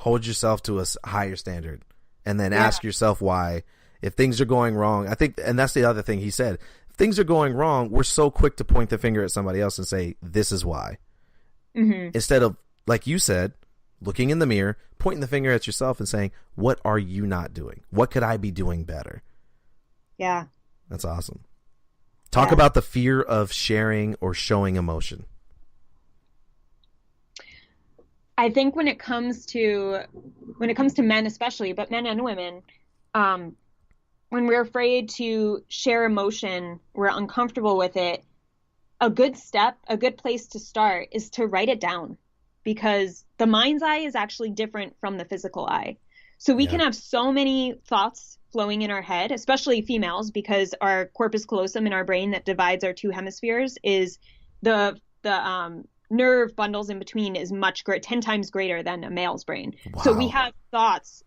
Hold yourself to a higher standard, and then ask yourself why. If things are going wrong, I think, and that's the other thing he said, if things are going wrong, we're so quick to point the finger at somebody else and say, this is why. Instead of, like you said, looking in the mirror, pointing the finger at yourself and saying, what are you not doing? What could I be doing better? Yeah. That's awesome. Talk about the fear of sharing or showing emotion. I think when it comes to men especially, but men and women, when we're afraid to share emotion, we're uncomfortable with it, a good place to start is to write it down, because the mind's eye is actually different from the physical eye. So we can have so many thoughts flowing in our head, especially females, because our corpus callosum in our brain that divides our 2 hemispheres is the nerve bundles in between is 10 times greater than a male's brain. Wow. So we have thoughts,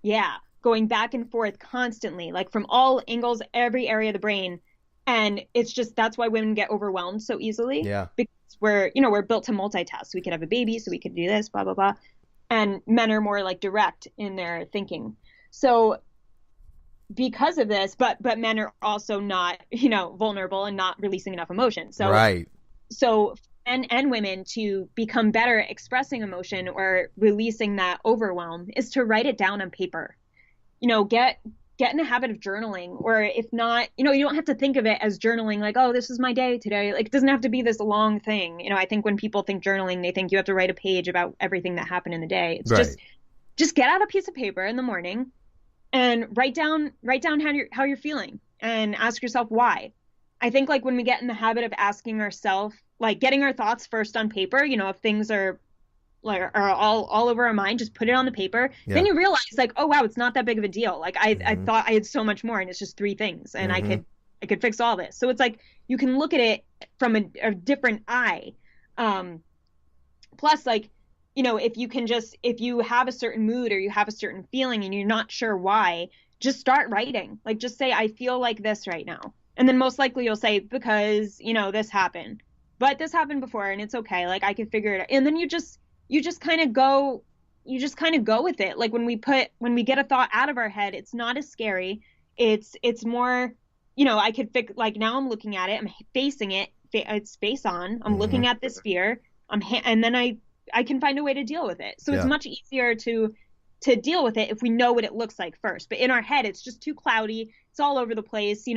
going back and forth constantly, from all angles, every area of the brain. And it's just, that's why women get overwhelmed so easily. Yeah. Because we're built to multitask. We could have a baby, so we could do this, blah, blah, blah. And men are more direct in their thinking. So because of this, but men are also not, vulnerable and not releasing enough emotion. So, right. So men and women to become better at expressing emotion or releasing that overwhelm is to write it down on paper. Get in the habit of journaling, or if not, you don't have to think of it as journaling, oh, this is my day today. It doesn't have to be this long thing. I think when people think journaling, they think you have to write a page about everything that happened in the day. It's right. Just get out a piece of paper in the morning and write down how you're feeling, and ask yourself why. I think like when we get in the habit of asking ourselves, like getting our thoughts first on paper, if things are like are all over our mind, just put it on the paper. Yeah. Then you realize like, oh wow, it's not that big of a deal. Like I Mm-hmm. thought I had so much more and it's just three things and Mm-hmm. I could fix all this. So it's like you can look at it from a different eye. Um, Plus like, if you have a certain mood or you have a certain feeling and you're not sure why, just start writing. Like just say, I feel like this right now. And then most likely you'll say, because, this happened. But this happened before and it's okay. Like I can figure it out. And then you just kind of go with it. Like when we get a thought out of our head, it's not as scary. It's more, I could fix, like now I'm looking at it, I'm facing it, it's face on, I'm Mm-hmm. looking at this fear, and then I can find a way to deal with it. So it's Yeah. much easier to deal with it if we know what it looks like first. But in our head, it's just too cloudy. It's all over the place.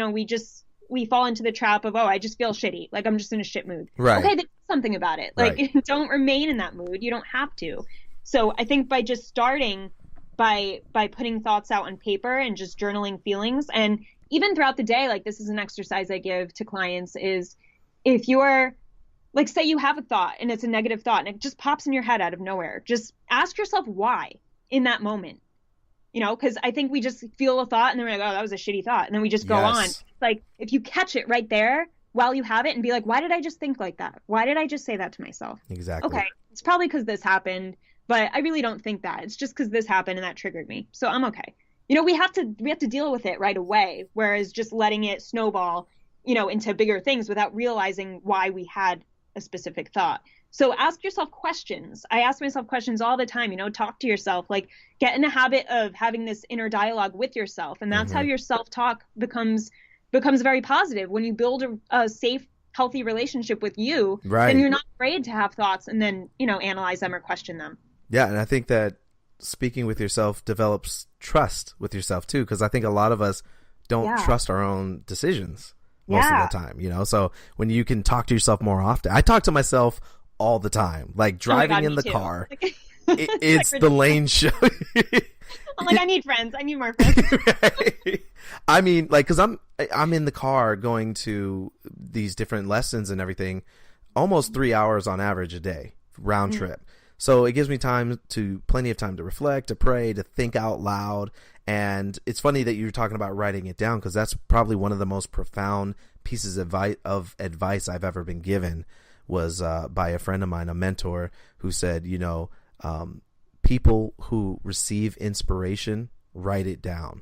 We fall into the trap of, oh, I just feel shitty. Like I'm just in a shit mood. Right. Okay, then do something about it. Like Right. don't remain in that mood. You don't have to. So I think by just starting by putting thoughts out on paper and just journaling feelings, and even throughout the day, like this is an exercise I give to clients, is if you're like, say you have a thought and it's a negative thought and it just pops in your head out of nowhere, just ask yourself why in that moment. Because I think we just feel a thought and then we're like, oh, that was a shitty thought. And then we just go on. Yes. It's like, if you catch it right there while you have it and be like, why did I just think like that? Why did I just say that to myself? Exactly. Okay, it's probably because this happened, but I really don't think that. It's just because this happened and that triggered me. So I'm okay. We have to deal with it right away. Whereas just letting it snowball, into bigger things without realizing why we had a specific thought. So ask yourself questions. I ask myself questions all the time, talk to yourself, like get in a habit of having this inner dialogue with yourself. And that's how Mm-hmm. your self-talk becomes very positive. When you build a safe, healthy relationship with you, Right. then you're not afraid to have thoughts and then, analyze them or question them. Yeah. And I think that speaking with yourself develops trust with yourself too. Cause I think a lot of us don't Yeah. trust our own decisions most Yeah. of the time, so when you can talk to yourself more often, I talk to myself all the time, like driving God, in me the too. car. Like, It's the lane show. I'm like, I need friends. I need more friends. Right. I mean, like, cause I'm in the car going to these different lessons and everything, almost 3 hours on average a day, round trip. So it gives me plenty of time to reflect, to pray, to think out loud. And it's funny that you're talking about writing it down, because that's probably one of the most profound pieces of advice I've ever been given, was by a friend of mine, a mentor, who said, people who receive inspiration, write it down.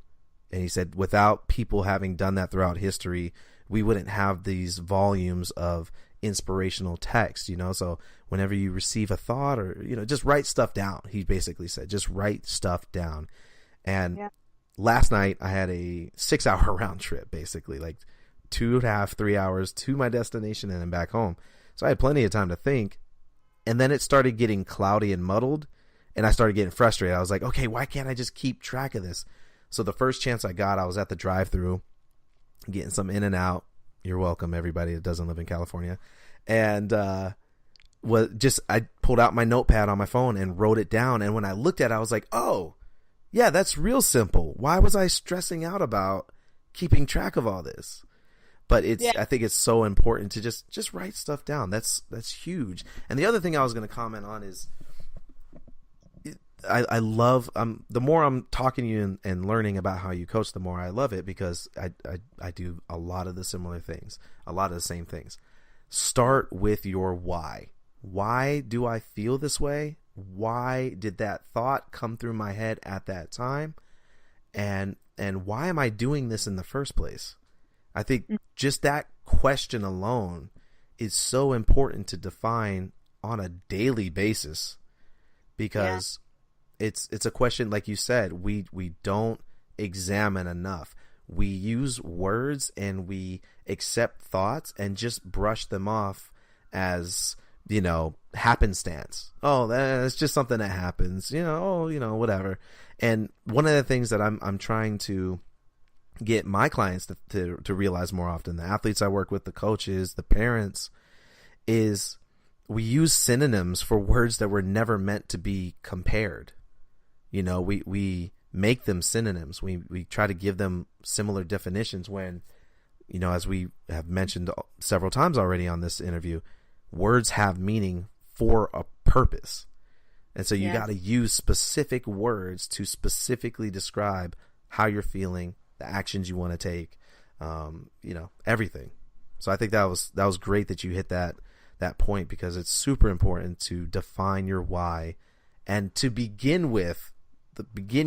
And he said, without people having done that throughout history, we wouldn't have these volumes of inspirational text, so whenever you receive a thought or, just write stuff down. He basically said, just write stuff down. And last night I had a 6-hour round trip, basically like 2.5, 3 hours to my destination and then back home. So I had plenty of time to think. And then it started getting cloudy and muddled, and I started getting frustrated. I was like, okay, why can't I just keep track of this? So the first chance I got, I was at the drive-thru getting some In-N-Out. You're welcome, everybody that doesn't live in California. And I pulled out my notepad on my phone and wrote it down. And when I looked at it, I was like, oh, yeah, that's real simple. Why was I stressing out about keeping track of all this? But I think it's so important to just write stuff down. That's huge. And the other thing I was going to comment on is, I love, the more I'm talking to you and learning about how you coach, the more I love it, because I do a lot of the similar things, a lot of the same things. Start with your why. Why do I feel this way? Why did that thought come through my head at that time? And why am I doing this in the first place? I think just that question alone is so important to define on a daily basis, because it's a question, like you said, we don't examine enough. We use words and we accept thoughts and just brush them off as, happenstance. Oh, that's just something that happens, whatever. And one of the things that I'm trying to get my clients to realize more often, the athletes I work with, the coaches, the parents, is we use synonyms for words that were never meant to be compared. We make them synonyms. We try to give them similar definitions when as we have mentioned several times already on this interview, words have meaning for a purpose. And so you got to use specific words to specifically describe how you're feeling, the actions you want to take, everything. So I think that was great that you hit that point, because it's super important to define your why, and to begin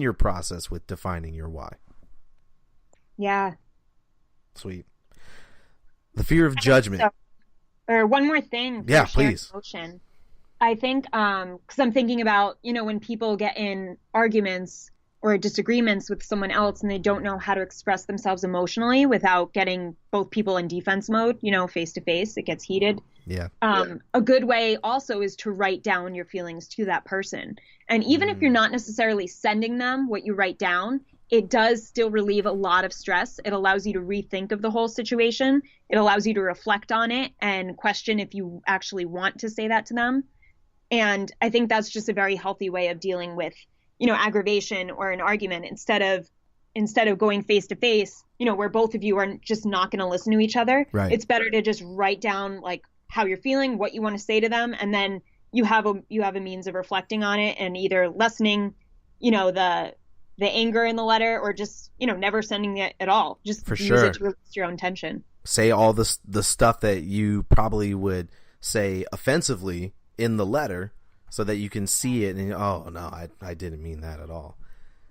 your process with defining your why. Yeah. Sweet. The fear of judgment. Or one more thing. Yeah, please. Emotion. I think, because I'm thinking about, when people get in arguments or disagreements with someone else and they don't know how to express themselves emotionally without getting both people in defense mode, face to face, it gets heated. Yeah. A good way also is to write down your feelings to that person. And even if you're not necessarily sending them what you write down, it does still relieve a lot of stress. It allows you to rethink of the whole situation. It allows you to reflect on it and question if you actually want to say that to them. And I think that's just a very healthy way of dealing with, aggravation or an argument, instead of going face to face, where both of you are just not going to listen to each other. Right. It's better to just write down like how you're feeling, what you want to say to them, and then you have a means of reflecting on it and either lessening, the anger in the letter, or just, never sending it at all. Just use it to release your own tension. Say all the stuff that you probably would say offensively in the letter, so that you can see it and no, I didn't mean that at all.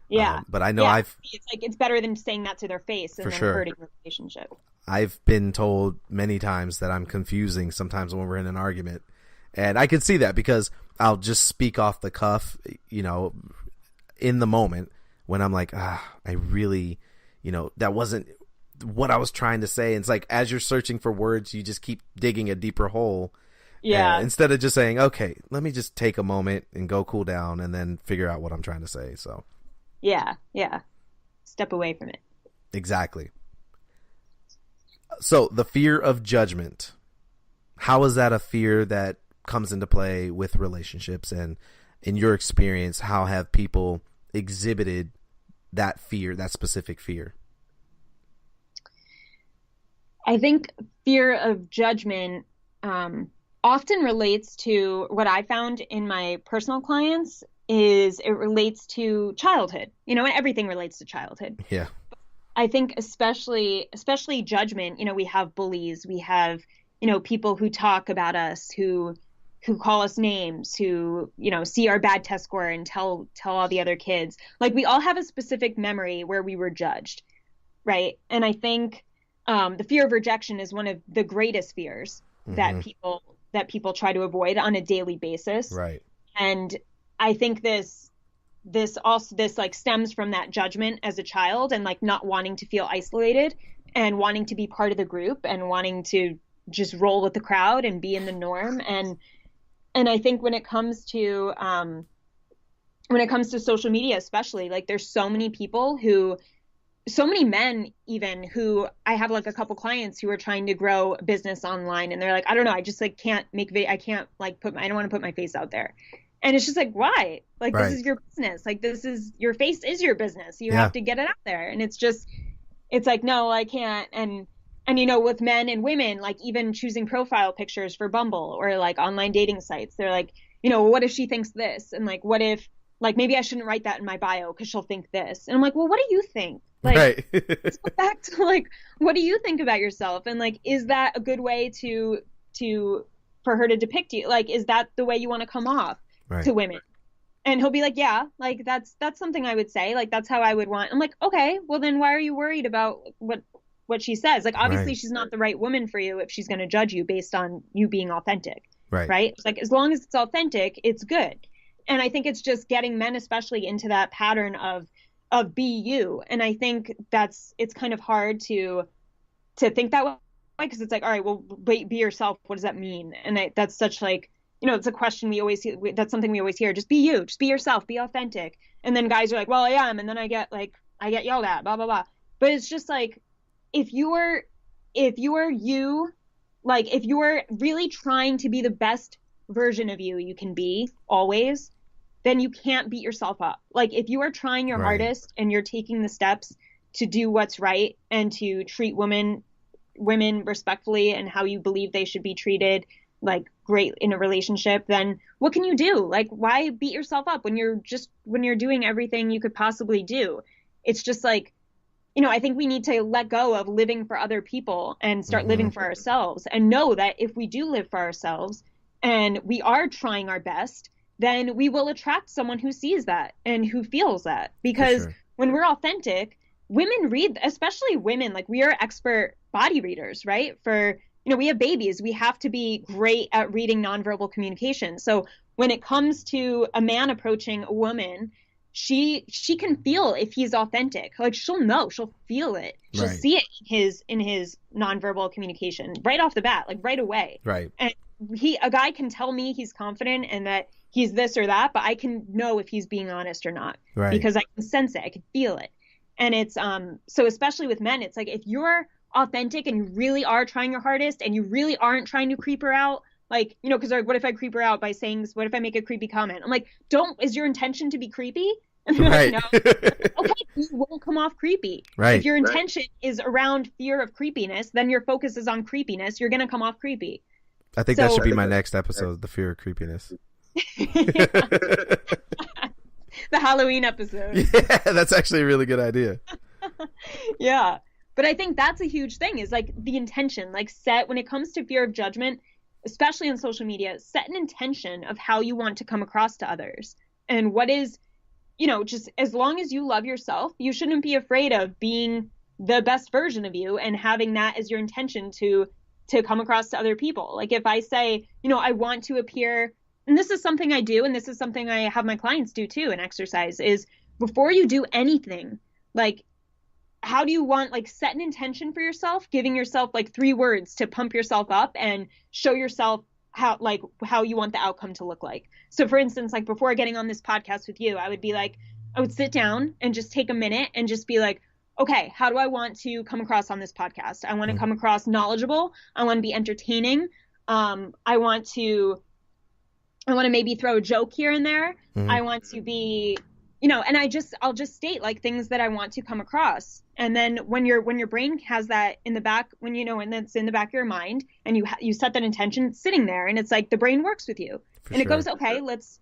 Yeah. But I know it's better than saying that to their face and then hurting the relationship. I've been told many times that I'm confusing sometimes when we're in an argument, and I can see that because I'll just speak off the cuff, in the moment when I'm like, I really, that wasn't what I was trying to say. And it's like, as you're searching for words, you just keep digging a deeper hole. Yeah. Instead of just saying, okay, let me just take a moment and go cool down and then figure out what I'm trying to say. So. Yeah. Step away from it. Exactly. So the fear of judgment, how is that a fear that comes into play with relationships? And in your experience, how have people exhibited that fear, that specific fear? I think fear of judgment often relates to what I found in my personal clients is it relates to childhood, and everything relates to childhood. Yeah. I think especially judgment, we have bullies, we have, people who talk about us, who call us names, who, see our bad test score and tell all the other kids. Like, we all have a specific memory where we were judged, right? And I think the fear of rejection is one of the greatest fears that people try to avoid on a daily basis. Right. And I think this like stems from that judgment as a child, and like not wanting to feel isolated and wanting to be part of the group and wanting to just roll with the crowd and be in the norm. And I think when it comes to social media, especially, like, there's so many men even who I have like a couple clients who are trying to grow a business online, and they're like, I don't know, I just like can't I can't like I don't want to put my face out there. And it's just like, why? Like, This is your business. Like, your face is your business. You have to get it out there. And it's like, no, I can't. And with men and women, like even choosing profile pictures for Bumble or like online dating sites, they're like, what if she thinks this? And like, what if, like, maybe I shouldn't write that in my bio because she'll think this. And I'm like, well, what do you think? Like, let's go back to like, what do you think about yourself? And like, is that a good way for her to depict you? Like, is that the way you want to come off to women? And he'll be like, yeah, like that's something I would say. Like, that's how I would want. I'm like, okay, well then why are you worried about what she says? Like, obviously she's not the right woman for you if she's going to judge you based on you being authentic. Right. Like, as long as it's authentic, it's good. And I think it's just getting men especially into that pattern of be you. And I think it's kind of hard to think that way, because it's like, all right, well, be yourself. What does that mean? And that's such like, it's a question we always hear. That's something we always hear. Just be you. Just be yourself. Be authentic. And then guys are like, well, I am. And then I get yelled at, blah, blah, blah. But it's just like, if you are you, like, if you're really trying to be the best version of you can be always, then you can't beat yourself up. Like, if you are trying your hardest and you're taking the steps to do what's right and to treat women women respectfully and how you believe they should be treated, like great in a relationship, then what can you do? Like, why beat yourself up when you're doing everything you could possibly do? It's just like, I think we need to let go of living for other people and start living for ourselves, and know that if we do live for ourselves and we are trying our best, then we will attract someone who sees that and who feels that. Because when we're authentic, women read, especially women, like we are expert body readers, right? We have babies. We have to be great at reading nonverbal communication. So when it comes to a man approaching a woman, she can feel if he's authentic. Like she'll know, she'll feel it. She'll see it in his nonverbal communication right off the bat, like right away. Right. And a guy can tell me he's confident and that he's this or that, but I can know if he's being honest or not, because I can sense it. I can feel it. And it's, so especially with men, it's like, if you're authentic and you really are trying your hardest and you really aren't trying to creep her out, like, because what if I creep her out by saying, what if I make a creepy comment? I'm like, is your intention to be creepy? And they're like, no. Okay, you won't come off creepy. Right. If your intention is around fear of creepiness, then your focus is on creepiness. You're going to come off creepy. I think that should be my next episode, the fear of creepiness. The Halloween episode. Yeah, that's actually a really good idea. Yeah. But I think that's a huge thing, is like the intention, like when it comes to fear of judgment, especially on social media, set an intention of how you want to come across to others. And what is, just as long as you love yourself, you shouldn't be afraid of being the best version of you and having that as your intention to come across to other people. Like if I say, I want to appear, and this is something I do, and this is something I have my clients do too in exercise, is before you do anything, like, how do you want, like, set an intention for yourself, giving yourself like 3 words to pump yourself up and show yourself how you want the outcome to look like. So for instance, like before getting on this podcast with you, I would sit down and just take a minute and just be like, okay, how do I want to come across on this podcast? I want to come across knowledgeable. I want to be entertaining. I want to maybe throw a joke here and there. I want to be, and I'll just state like things that I want to come across. And then when your brain has that in the back, when it's in the back of your mind and you set that intention, it's sitting there, and it's like the brain works with you. It goes, okay, let's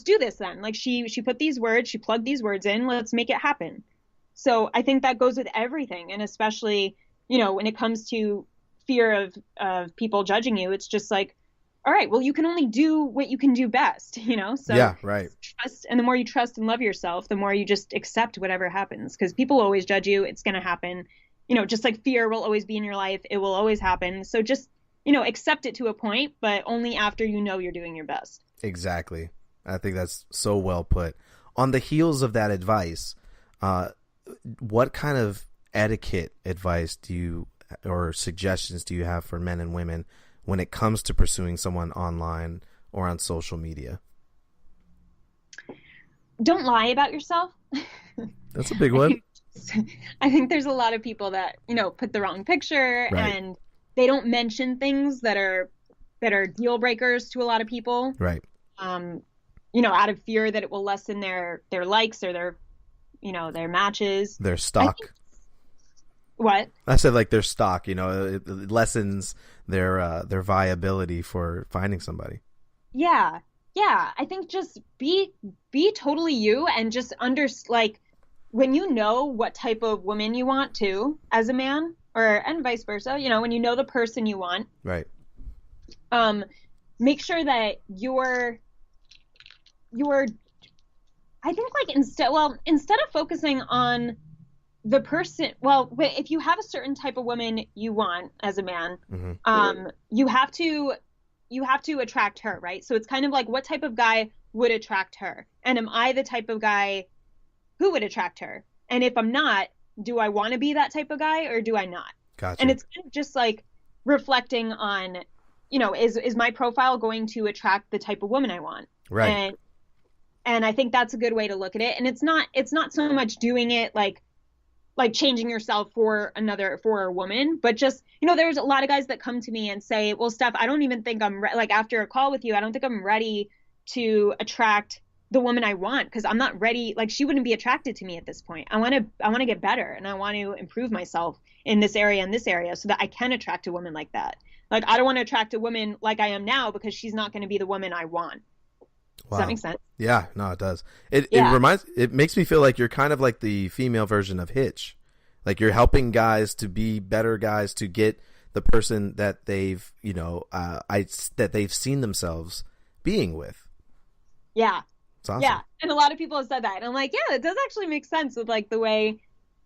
do this then. Like she put these words, she plugged these words in, let's make it happen. So I think that goes with everything. And especially, when it comes to fear of people judging you, it's just like, all right, well, you can only do what you can do best, So yeah, right. Trust, and the more you trust and love yourself, the more you just accept whatever happens, because people always judge you. It's going to happen. Just like fear will always be in your life. It will always happen. So just, accept it to a point, but only after you're doing your best. Exactly. I think that's so well put. On the heels of that advice, what kind of etiquette advice or suggestions do you have for men and women when it comes to pursuing someone online or on social media? Don't lie about yourself. That's a big one. I think there's a lot of people that, put the wrong picture, and they don't mention things that are deal breakers to a lot of people. Right. Out of fear that it will lessen their likes or their matches. Their stock. What? I said like their stock, it lessens their viability for finding somebody. Yeah. I think just be totally you, and just when you know what type of woman you want to as a man, and vice versa, when you know the person you want. Right. Make sure that you're I think like instead of focusing on the person, if you have a certain type of woman you want as a man, you have to attract her, right? So it's kind of like, what type of guy would attract her? And am I the type of guy who would attract her? And if I'm not, do I want to be that type of guy or do I not? Gotcha. And it's kind of just like reflecting on, is my profile going to attract the type of woman I want? Right. And I think that's a good way to look at it. And it's not so much doing it like changing yourself for a woman, but just, there's a lot of guys that come to me and say, well, Steph, I don't even think I'm after a call with you, I don't think I'm ready to attract the woman I want, because I'm not ready. Like, she wouldn't be attracted to me at this point. I want to get better, and I want to improve myself in this area and this area so that I can attract a woman like that. Like, I don't want to attract a woman like I am now because she's not going to be the woman I want. Does that make sense? Yeah, no, it does. It makes me feel like you're kind of like the female version of Hitch. Like, you're helping guys to be better guys, to get the person that they've, that they've seen themselves being with. Yeah. It's awesome. Yeah. And a lot of people have said that. And I'm like, yeah, it does actually make sense with like the way,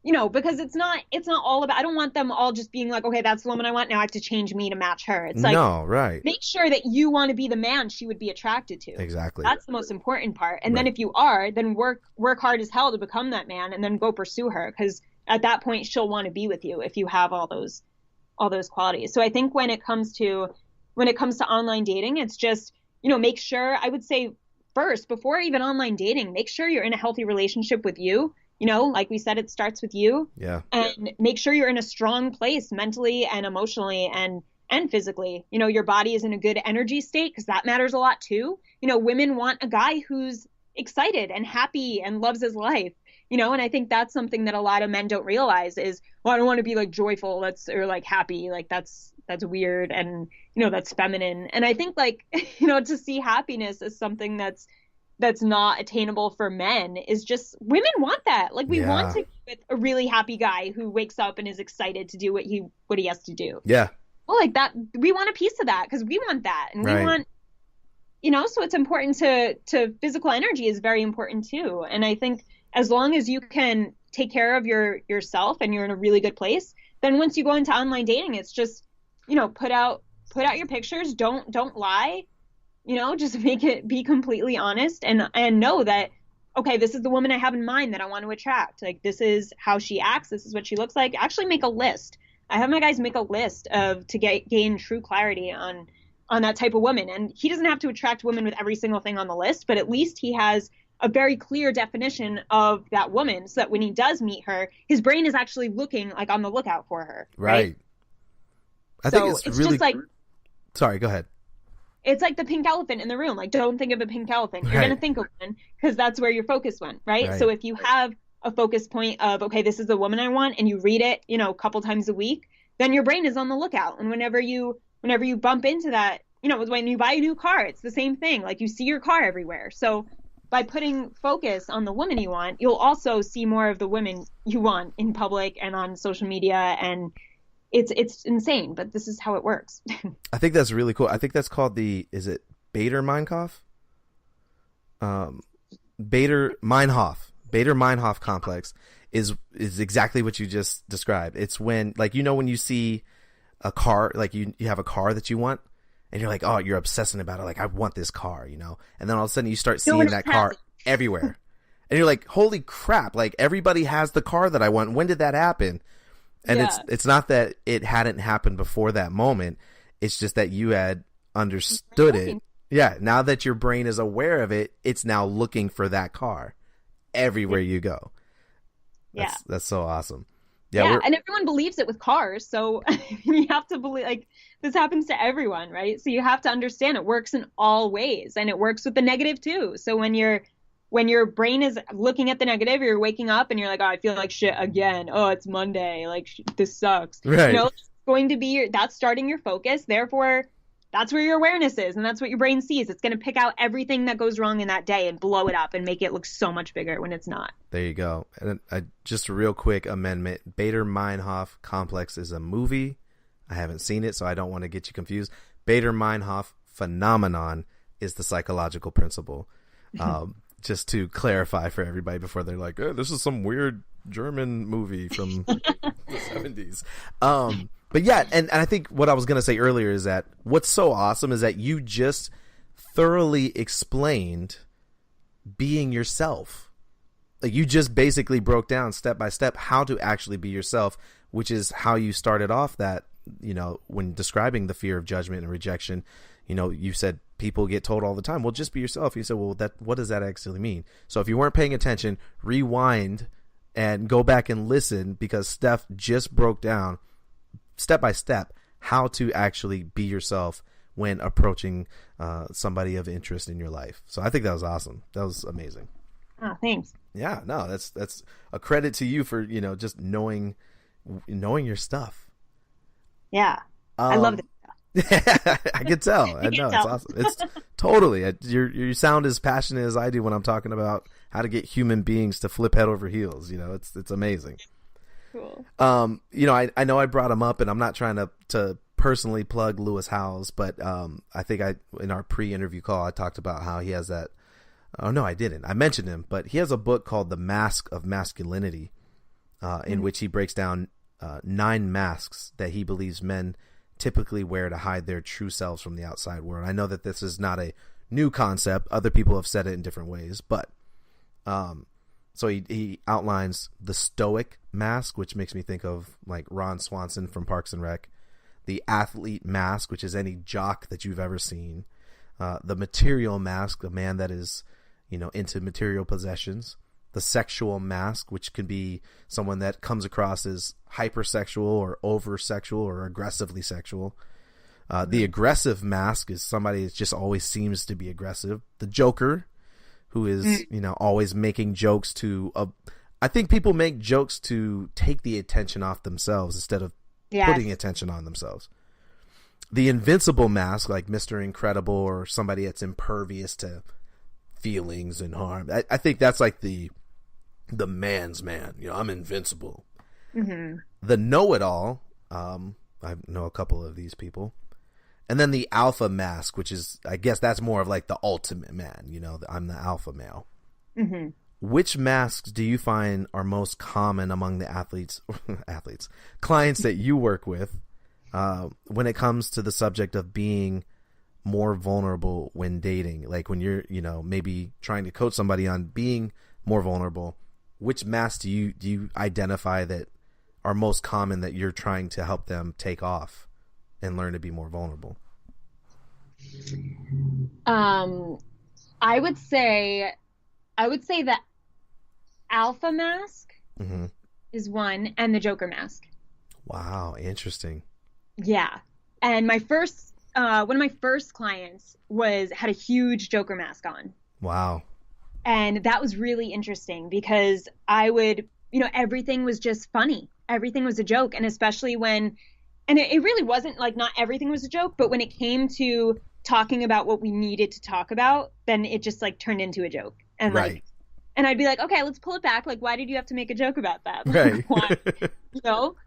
because it's not all about, I don't want them all just being like, okay, that's the woman I want. Now I have to change me to match her. It's like, no, right. Make sure that you want to be the man she would be attracted to. Exactly. That's the most important part. And then if you are, then work hard as hell to become that man and then go pursue her. Because at that point she'll want to be with you if you have all those qualities. So I think when it comes to online dating, it's just, make sure, I would say first, before even online dating, make sure you're in a healthy relationship with you. Like we said, it starts with you. Yeah. And make sure you're in a strong place mentally and emotionally and physically. Your body is in a good energy state because that matters a lot too. Women want a guy who's excited and happy and loves his life. And I think that's something that a lot of men don't realize is, well, I don't want to be like joyful, or like happy, like that's weird and that's feminine. And I think like to see happiness as something that's not attainable for men is just, women want that. Like, we want to be with a really happy guy who wakes up and is excited to do what he has to do. Yeah. Well, like that, we want a piece of that because we want that. And we want, so it's important to physical energy is very important too. And I think as long as you can take care of yourself and you're in a really good place, then once you go into online dating, it's just, put out your pictures. Don't lie. Just be completely honest and know that, okay, this is the woman I have in mind that I want to attract. Like, this is how she acts. This is what she looks like. Actually make a list. I have my guys make a list to gain true clarity on that type of woman. And he doesn't have to attract women with every single thing on the list, but at least he has a very clear definition of that woman so that when he does meet her, his brain is actually looking like on the lookout for her. Right. I think it's really, just like, sorry, go ahead. It's like the pink elephant in the room. Like, don't think of a pink elephant. You're going to think of one because that's where your focus went, right? So if you have a focus point of, okay, this is the woman I want, and you read it, a couple times a week, then your brain is on the lookout. And whenever you bump into that, when you buy a new car, it's the same thing. Like, you see your car everywhere. So by putting focus on the woman you want, you'll also see more of the women you want in public and on social media, and it's insane, but this is how it works. I think that's really cool. I think that's called is it Bader-Meinhof? Bader-Meinhof complex is exactly what you just described. It's when, like, when you see a car, like you have a car that you want and you're like, oh, you're obsessing about it. Like, I want this car, and then all of a sudden you start seeing that car everywhere and you're like, holy crap. Like, everybody has the car that I want. When did that happen? And it's not that it hadn't happened before that moment. It's just that you had understood it. Yeah. Now that your brain is aware of it, it's now looking for that car everywhere you go. That's so awesome. Yeah. And everyone believes it with cars. So you have to believe, like, this happens to everyone, right? So you have to understand it works in all ways, and it works with the negative too. So when your brain is looking at the negative, you're waking up and you're like, oh, I feel like shit again. Oh, it's Monday. Like, this sucks. Right. It's going to be that's starting your focus. Therefore, that's where your awareness is. And that's what your brain sees. It's going to pick out everything that goes wrong in that day and blow it up and make it look so much bigger when it's not. There you go. And just a real quick amendment. Bader-Meinhof complex is a movie. I haven't seen it, so I don't want to get you confused. Bader-Meinhof phenomenon is the psychological principle. Just to clarify for everybody before they're like, oh, this is some weird German movie from the 70s. But yeah, and I think what I was going to say earlier is that what's so awesome is that you just thoroughly explained being yourself. Like, you just basically broke down step by step how to actually be yourself, which is how you started off that, when describing the fear of judgment and rejection. You said people get told all the time, well, just be yourself. You said, well, what does that actually mean? So if you weren't paying attention, rewind and go back and listen, because Steph just broke down step by step how to actually be yourself when approaching somebody of interest in your life. So I think that was awesome. That was amazing. Oh, thanks. Yeah, no, that's a credit to you for, just knowing knowing your stuff. Yeah. I love it. I can tell. I know. It's awesome. It's totally. You sound as passionate as I do when I'm talking about how to get human beings to flip head over heels. It's amazing. Cool. I know I brought him up, and I'm not trying to personally plug Lewis Howes, but I think in our pre-interview call, I talked about how he has that. Oh no, I didn't. I mentioned him, but he has a book called The Mask of Masculinity, in which he breaks down 9 masks that he believes men typically wear to hide their true selves from the outside world. I know that this is not a new concept. Other people have said it in different ways, but so he outlines the stoic mask, which makes me think of like Ron Swanson from Parks and Rec, the athlete mask, which is any jock that you've ever seen, the material mask, a man that is, into material possessions, the sexual mask, which can be someone that comes across as hypersexual or oversexual or aggressively sexual. The aggressive mask is somebody that just always seems to be aggressive. The Joker, who is, always making jokes I think people make jokes to take the attention off themselves instead of putting attention on themselves. The invincible mask, like Mr. Incredible or somebody that's impervious to feelings and harm. I think that's like the man's man. I'm invincible. Mm-hmm. The know-it-all, I know a couple of these people. And then the alpha mask, which is, I guess that's more of like the ultimate man. I'm the alpha male. Mm-hmm. Which masks do you find are most common among the clients that you work with when it comes to the subject of being more vulnerable when dating? Like when you're, maybe trying to coach somebody on being more vulnerable, which masks do you identify that are most common that you're trying to help them take off and learn to be more vulnerable? I would say that alpha mask is one, and the Joker mask. Wow, interesting. Yeah. And my first one of my first clients had a huge Joker mask on. Wow. And that was really interesting because I would, everything was just funny. Everything was a joke. And especially and it really wasn't like, not everything was a joke, but when it came to talking about what we needed to talk about, then it just like turned into a joke. And right. And I'd be like, okay, let's pull it back. Like, why did you have to make a joke about that? Right. Why?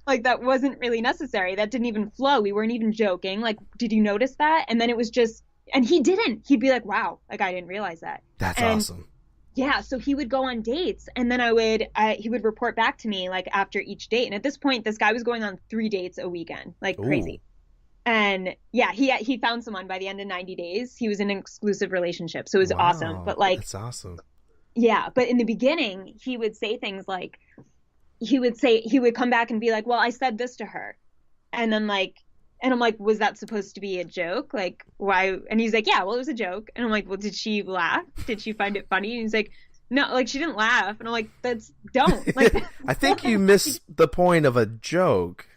Like that wasn't really necessary. That didn't even flow. We weren't even joking. Like, did you notice that? And then it was just, and he didn't. He'd be like, wow, like I didn't realize that. That's awesome. Yeah. So he would go on dates, and then he would report back to me like after each date. And at this point, this guy was going on 3 dates a weekend, like crazy. And yeah, he found someone by the end of 90 days. He was in an exclusive relationship. So it was awesome. But like, that's awesome. Yeah. But in the beginning, he would say things like, he would come back and be like, well, I said this to her. And then like, and I'm like, was that supposed to be a joke? Like, why? And he's like, yeah, well, it was a joke. And I'm like, well, did she laugh? Did she find it funny? And he's like, no, like she didn't laugh. And I'm like, don't. Like, I think you missed the point of a joke.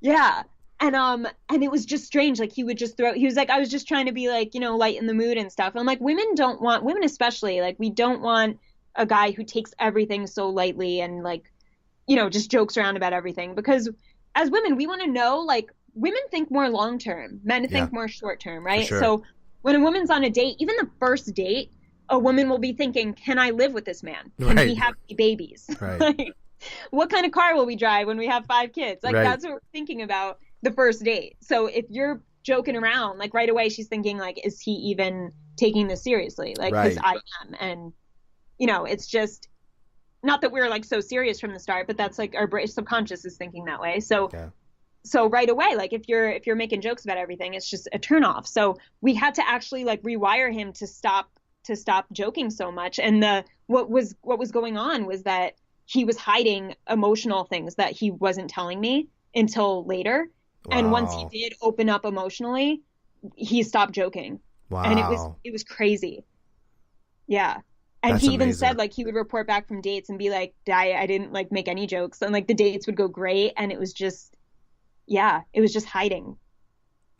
Yeah. And it was just strange. Like he was like, I was just trying to be like, lighten the mood and stuff. And I'm like, women especially, like we don't want a guy who takes everything so lightly and like, just jokes around about everything, because as women, we want to know, like women think more long-term, men think more short-term, right? Sure. So when a woman's on a date, even the first date, a woman will be thinking, can I live with this man? Can we have babies? Right. Like, what kind of car will we drive when we have 5 kids? Like that's what we're thinking about the first date. So if you're joking around, like right away she's thinking like, is he even taking this seriously? Like, because I am. And it's just not that we're like so serious from the start, but that's like our subconscious is thinking that way. So so right away, like if you're making jokes about everything, it's just a turnoff. So we had to actually like rewire him to stop joking so much. And what was going on was that he was hiding emotional things that he wasn't telling me until later. Wow. And once he did open up emotionally, he stopped joking. Wow. And it was crazy. Yeah. And That's he even amazing. said like he would report back from dates and be like, I didn't like make any jokes. And like the dates would go great. And it was just, it was just hiding.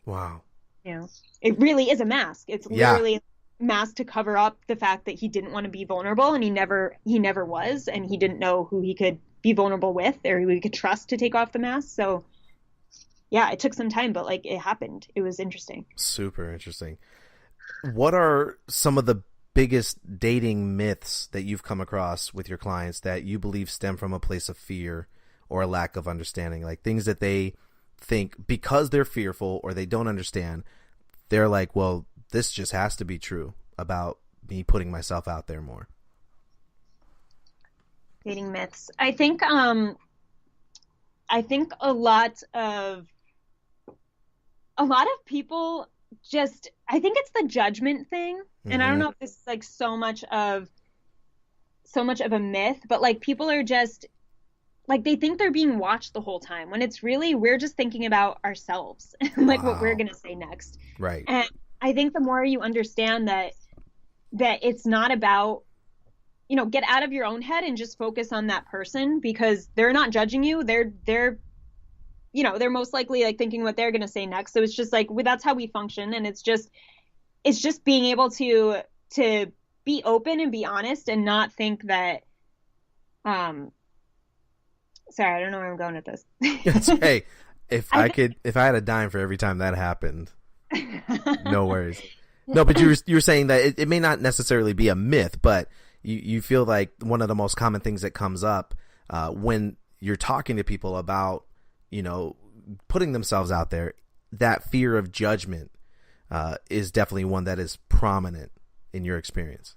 Wow. It really is a mask. It's literally a mask to cover up the fact that he didn't want to be vulnerable, and he never was, and he didn't know who he could be vulnerable with, or we could trust to take off the mask. So yeah, it took some time, but like it happened. It was interesting. Super interesting. What are some of the biggest dating myths that you've come across with your clients that you believe stem from a place of fear or a lack of understanding? Like things that they think because they're fearful or they don't understand, they're like, well, this just has to be true about me putting myself out there more. Dating myths. I think a lot of people just, I think it's the judgment thing. And I don't know if this is like so much of a myth, but like people are just like, they think they're being watched the whole time when it's really, we're just thinking about ourselves and like what we're going to say next. Right. And I think the more you understand that it's not about, get out of your own head and just focus on that person, because they're not judging you. They're most likely like thinking what they're going to say next. So it's just like, that's how we function. And it's just being able to be open and be honest and not think that, sorry, I don't know where I'm going with this. Hey, if I had a dime for every time that happened, no worries. No, but you're saying that it may not necessarily be a myth, but you feel like one of the most common things that comes up when you're talking to people about, putting themselves out there, that fear of judgment is definitely one that is prominent in your experience.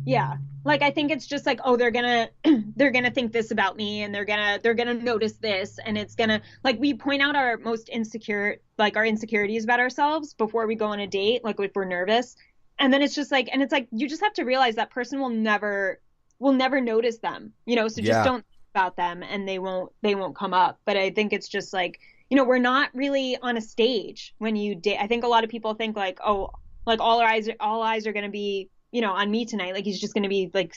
Yeah. Like, I think it's just like, oh, they're gonna think this about me, and they're gonna notice this, and it's gonna, like, we point out our our insecurities about ourselves before we go on a date, like if we're nervous. And then it's just like, and it's like, you just have to realize that person will never notice them, so just don't think about them, and they won't come up. But I think it's just like, we're not really on a stage when you date. I think a lot of people think like, oh, like all eyes are going to be, on me tonight. Like he's just going to be like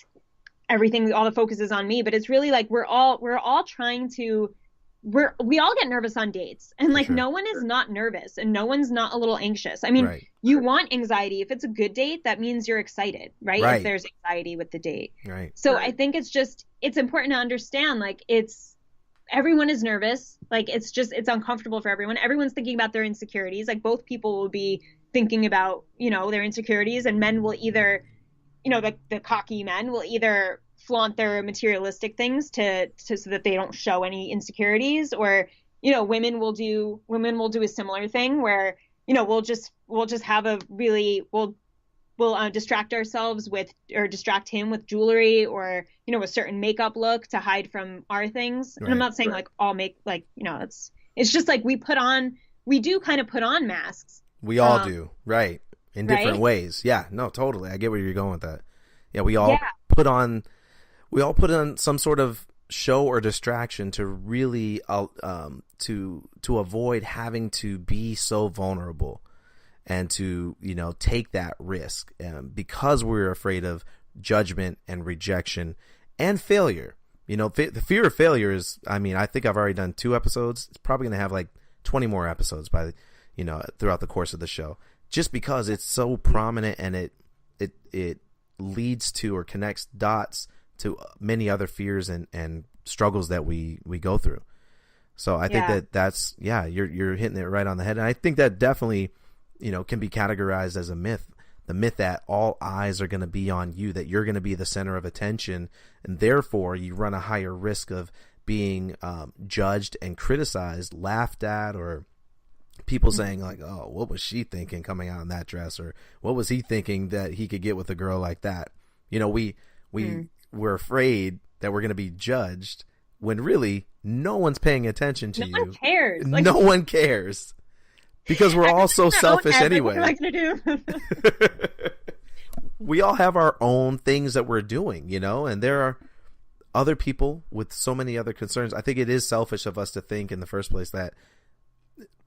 everything, all the focus is on me. But it's really like, we're all trying to, we all get nervous on dates, and like no one is not nervous, and no one's not a little anxious. I mean, you want anxiety. If it's a good date, that means you're excited, right? If there's anxiety with the date. Right. So I think it's important to understand, like, everyone is nervous. Like it's uncomfortable for everyone. Everyone's thinking about their insecurities. Like both people will be thinking about, their insecurities, and men will either, the cocky men will either flaunt their materialistic things to so that they don't show any insecurities, or women will do a similar thing where we'll just have we'll distract ourselves with, or distract him with jewelry, or a certain makeup look to hide from our things. And I'm not saying like all it's just like we do kind of put on masks. We all do, right, in different ways. Yeah, no, totally. I get where you're going with that. Yeah, we all put on some sort of show or distraction to really to avoid having to be so vulnerable and to take that risk, because we're afraid of judgment and rejection and failure. The fear of failure is, I think I've already done 2 episodes. It's probably going to have like 20 more episodes by throughout the course of the show, just because it's so prominent, and it leads to or connects dots to many other fears and struggles that we go through. So I think that's you're hitting it right on the head. And I think that definitely, can be categorized as a myth. The myth that all eyes are going to be on you, that you're going to be the center of attention, and therefore you run a higher risk of being judged and criticized, laughed at, or people saying like, oh, what was she thinking coming out in that dress, or what was he thinking that he could get with a girl like that? We're afraid that we're going to be judged, when really no one's paying attention to you. No one cares. No one cares, because we're all so selfish anyway. What am I going to do? We all have our own things that we're doing, and there are other people with so many other concerns. I think it is selfish of us to think in the first place that,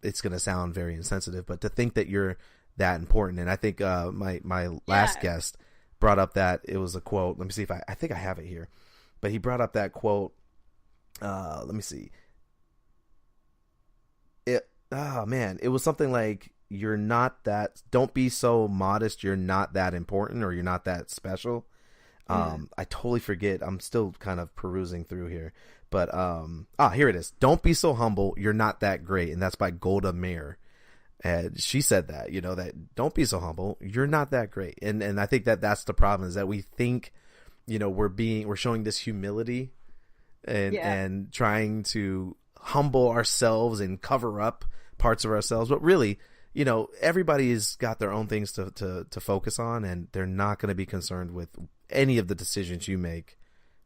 it's going to sound very insensitive, but to think that you're that important. And I think my last guest brought up that it was a quote. Let me see if I think I have it here, but he brought up that quote. Let me see. It was something like, don't be so modest, you're not that important, or you're not that special. I totally forget. I'm still kind of perusing through here, but here it is. Don't be so humble. You're not that great, and that's by Golda Meir. And she said that, that don't be so humble. You're not that great, and I think that's the problem, is that we think, we're showing this humility, and trying to humble ourselves and cover up parts of ourselves, but really, everybody's got their own things to focus on, and they're not going to be concerned with any of the decisions you make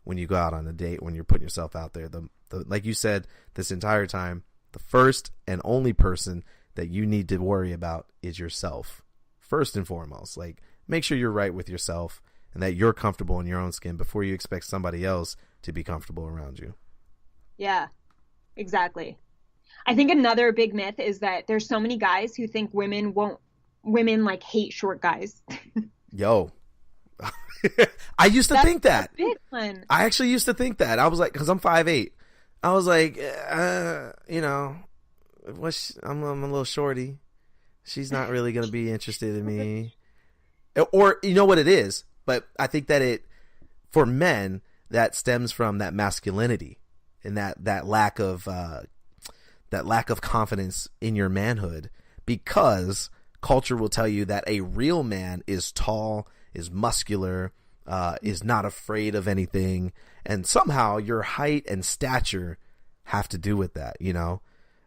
when you go out on a date, when you're putting yourself out there. The like you said this entire time, the first and only person that you need to worry about is yourself, first and foremost. Like, make sure you're right with yourself and that you're comfortable in your own skin before you expect somebody else to be comfortable around you. Yeah, exactly. I think another big myth is that there's so many guys who think women like hate short guys. Yo. I used to think that. A big one. I actually used to think that. I was like, because I'm 5'8". I was like, I'm a little shorty. She's not really going to be interested in me. Or, you know what it is? But I think that for men, that stems from that masculinity and that lack of confidence in your manhood, because culture will tell you that a real man is tall, is muscular, is not afraid of anything, and somehow your height and stature have to do with that,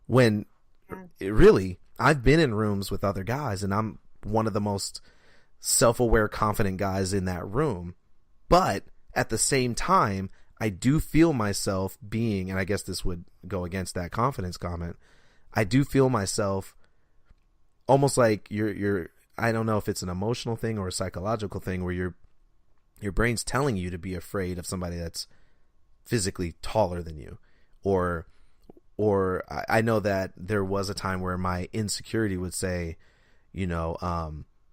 when really, I've been in rooms with other guys and I'm one of the most self-aware, confident guys in that room, but at the same time, I do feel myself being, and I guess this would go against that confidence comment, I do feel myself almost like you're I don't know if it's an emotional thing or a psychological thing, where your brain's telling you to be afraid of somebody that's physically taller than you, or I know that there was a time where my insecurity would say,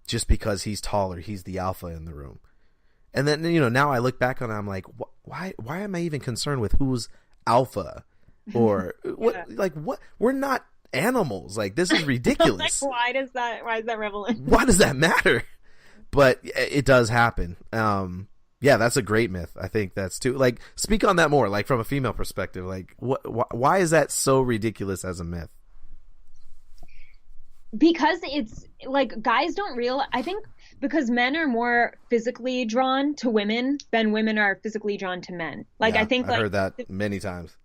just because he's taller, he's the alpha in the room. And then, now I look back on it, I'm like, why am I even concerned with who's alpha? Or what? Like, what? We're not animals. Like, this is ridiculous. Like, why is that relevant? Why does that matter? But it does happen. Yeah, that's a great myth. I think that's too, like, speak on that more, like, from a female perspective. Like, why is that so ridiculous as a myth? Because it's like, guys don't realize, I think because men are more physically drawn to women than women are physically drawn to men. Like, yeah, I think, I've heard that many times.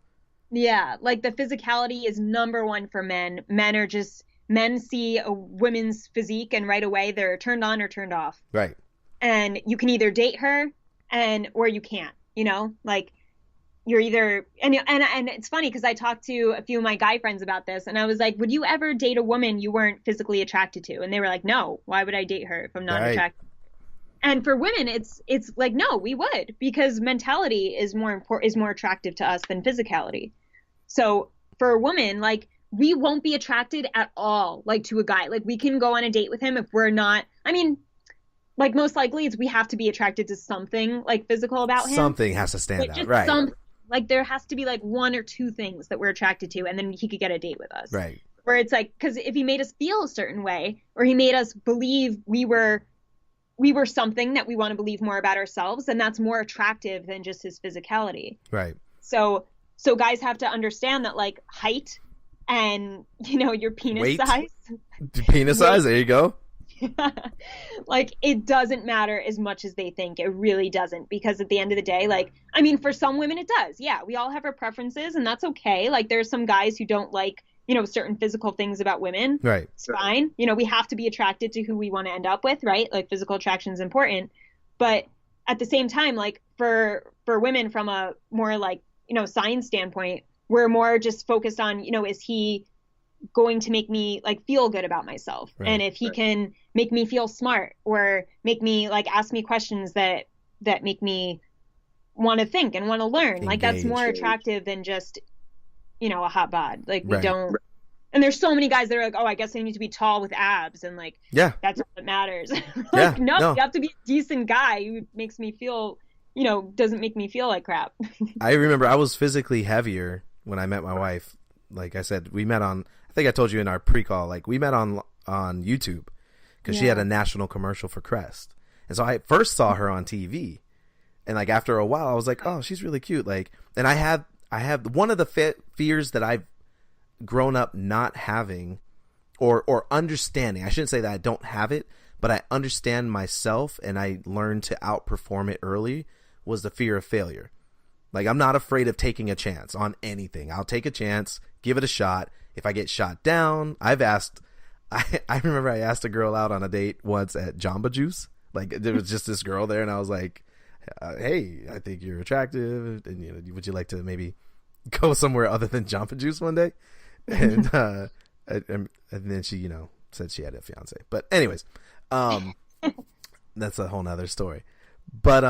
Yeah, like, the physicality is number one for men. Men see a woman's physique and right away they're turned on or turned off. Right. And you can either date her or you can't, like, you're either, and it's funny because I talked to a few of my guy friends about this, and I was like, would you ever date a woman you weren't physically attracted to? And they were like, no, why would I date her if I'm not attracted? And for women, it's like, no, we would, because mentality is more attractive to us than physicality. So for a woman, like, we won't be attracted at all, like, to a guy. Like, we can go on a date with him if we're not, like, most likely we have to be attracted to something, like, physical about him. Something has to stand out, right? Like, there has to be, like, one or two things that we're attracted to, and then he could get a date with us. Right. Where it's like, because if he made us feel a certain way, or he made us believe we were something that we want to believe more about ourselves, then that's more attractive than just his physicality. Right. So guys have to understand that, like, height and, your penis size. Penis size, there you go. Like, it doesn't matter as much as they think. It really doesn't, because at the end of the day, like, for some women it does. Yeah, we all have our preferences, and that's okay. Like, there's some guys who don't like, certain physical things about women. Right. It's fine. We have to be attracted to who we want to end up with, right? Like, physical attraction is important. But at the same time, like, for women from a more, like, science standpoint, we're more just focused on, is he going to make me, like, feel good about myself? Right. And if he can make me feel smart, or make me, like, ask me questions that make me want to think and want to learn. Engage. Like, that's more attractive than just, a hot bod. Like, we don't, and there's so many guys that are like, oh, I guess I need to be tall with abs, and, like, yeah, that's all that matters. Like, no, you have to be a decent guy who makes me feel, doesn't make me feel like crap. I remember I was physically heavier when I met my wife. Like I said, we met on, I think I told you in our pre-call, like, we met on YouTube because she had a national commercial for Crest. And so I first saw her on TV, And like after a while, I was like, oh, she's really cute. Like, and I have one of the fears that I've grown up not having, or understanding. I shouldn't say that I don't have it, but I understand myself and I learned to outperform it early, was the fear of failure. Like, I'm not afraid of taking a chance on anything. I'll take a chance, give it a shot. If I get shot down, I remember I asked a girl out on a date once at Jamba Juice. Like, there was just this girl there, and I was like, hey, I think you're attractive, and you know, would you like to maybe go somewhere other than Jamba Juice one day? And then she, you know, said she had a fiance. But anyways, that's a whole nother story. But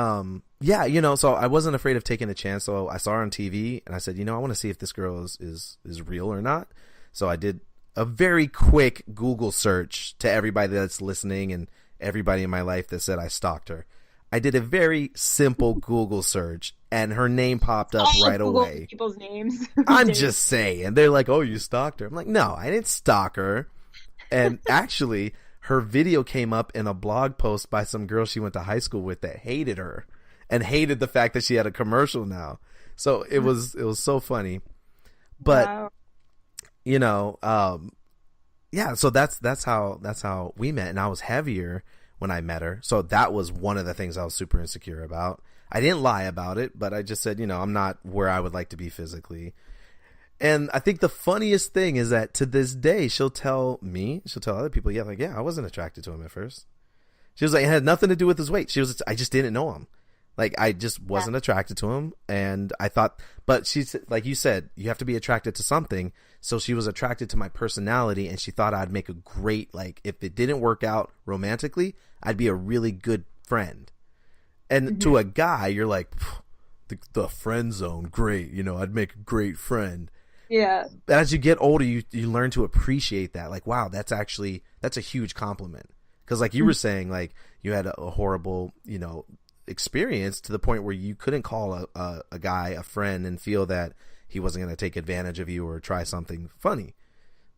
yeah, you know, so I wasn't afraid of taking a chance. So I saw her on TV, and I said, you know, I want to see if this girl is real or not. So I did a very quick Google search to everybody that's listening and everybody in my life that said I stalked her. I did a very simple Google search, and her name popped up right Google away. People's names. I'm just saying. They're like, oh, you stalked her. I'm like, no, I didn't stalk her. And actually, her video came up in a blog post by some girl she went to high school with that hated her and hated the fact that she had a commercial now. So it was so funny. But Wow. you know, yeah, so that's how we met, and I was heavier when I met her. So that was one of the things I was super insecure about. I didn't lie about it, but I just said, you know, I'm not where I would like to be physically. And I think the funniest thing is that to this day, she'll tell other people, yeah, like, yeah, I wasn't attracted to him at first. She was like, it had nothing to do with his weight. I just didn't know him. Like, I just wasn't attracted to him. And I thought, but she's like you said, you have to be attracted to something. So she was attracted to my personality, and she thought I'd make a great, like, if it didn't work out romantically, I'd be a really good friend. And to a guy, you're like, the friend zone, great. You know, I'd make a great friend. Yeah. As you get older, you learn to appreciate that. Like, wow, that's a huge compliment. Because like you were saying, like, you had a horrible, you know, experience to the point where you couldn't call a guy a friend and feel that he wasn't going to take advantage of you or try something funny.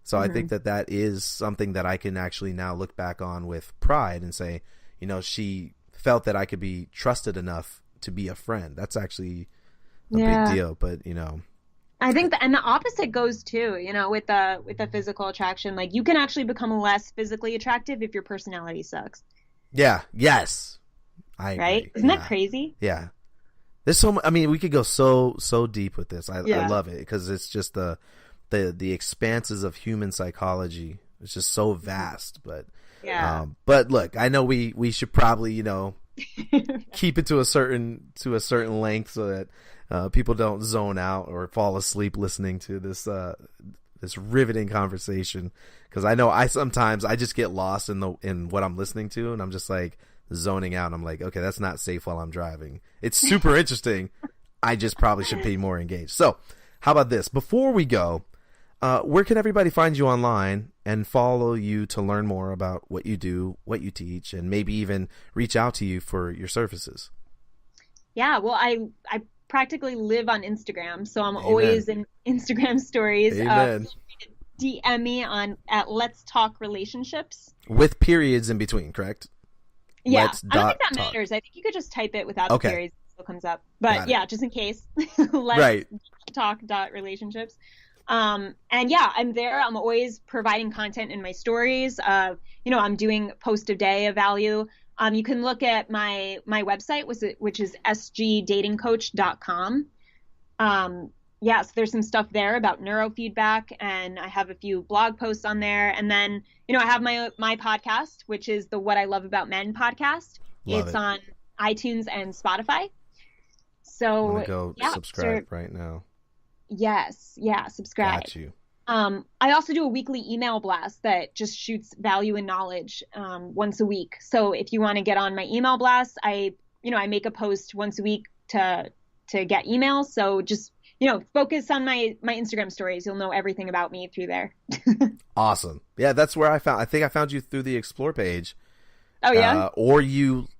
So I think that is something that I can actually now look back on with pride and say, you know, she felt that I could be trusted enough to be a friend. That's actually a big deal. But, you know, I think and the opposite goes too, you know, with the physical attraction. Like, you can actually become less physically attractive if your personality sucks. Yeah. Yes. I right? agree. Isn't that crazy? Yeah. There's so much. I mean, we could go so deep with this. I love it because it's just the expanses of human psychology. It's just so vast. But but look, I know we should probably, you know, keep it to a certain length so that people don't zone out or fall asleep listening to this riveting conversation. Because I know I sometimes just get lost in what I'm listening to, and I'm just like zoning out. I'm like, okay, that's not safe while I'm driving. It's super interesting. I just probably should be more engaged. So how about this? Before we go, where can everybody find you online and follow you to learn more about what you do, what you teach, and maybe even reach out to you for your services? Yeah, well, I practically live on Instagram, so I'm always in Instagram stories. Amen. DM me at Let's Talk Relationships. With periods in between, correct? Yeah, Let's I don't think that talk. matters. I think you could just type it without the periods. It still comes up. But yeah, just in case. Let's talk relationships. And yeah, I'm there. I'm always providing content in my stories. You know, I'm doing post a day of value. You can look at my website, which is sgdatingcoach.com. Yeah, so there's some stuff there about neurofeedback, and I have a few blog posts on there. And then, you know, I have my podcast, which is the What I Love About Men podcast. It's on iTunes and Spotify. So I'm gonna go subscribe right now. Yes, yeah, subscribe. Got you. I also do a weekly email blast that just shoots value and knowledge once a week. So if you want to get on my email blast, I make a post once a week to get emails. So just, you know, focus on my Instagram stories. You'll know everything about me through there. Awesome. Yeah, that's where I think I found you through the Explore page. Oh, yeah? Or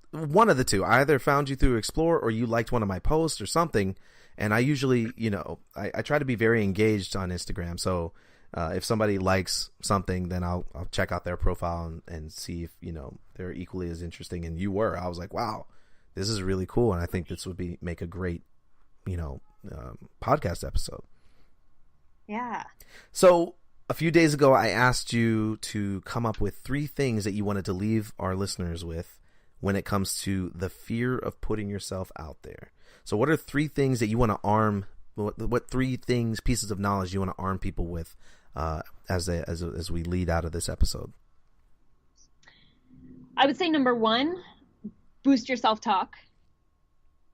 one of the two. I either found you through Explore or you liked one of my posts or something. And I usually, you know, I try to be very engaged on Instagram. So if somebody likes something, then I'll check out their profile and see if, you know, they're equally as interesting. And you were. I was like, wow, this is really cool. And I think this would make a great, podcast episode. Yeah. So a few days ago, I asked you to come up with 3 things that you wanted to leave our listeners with when it comes to the fear of putting yourself out there. So what are 3 things that you want to arm, what 3 things, pieces of knowledge you want to arm people with as we lead out of this episode? I would say number 1, boost your self-talk.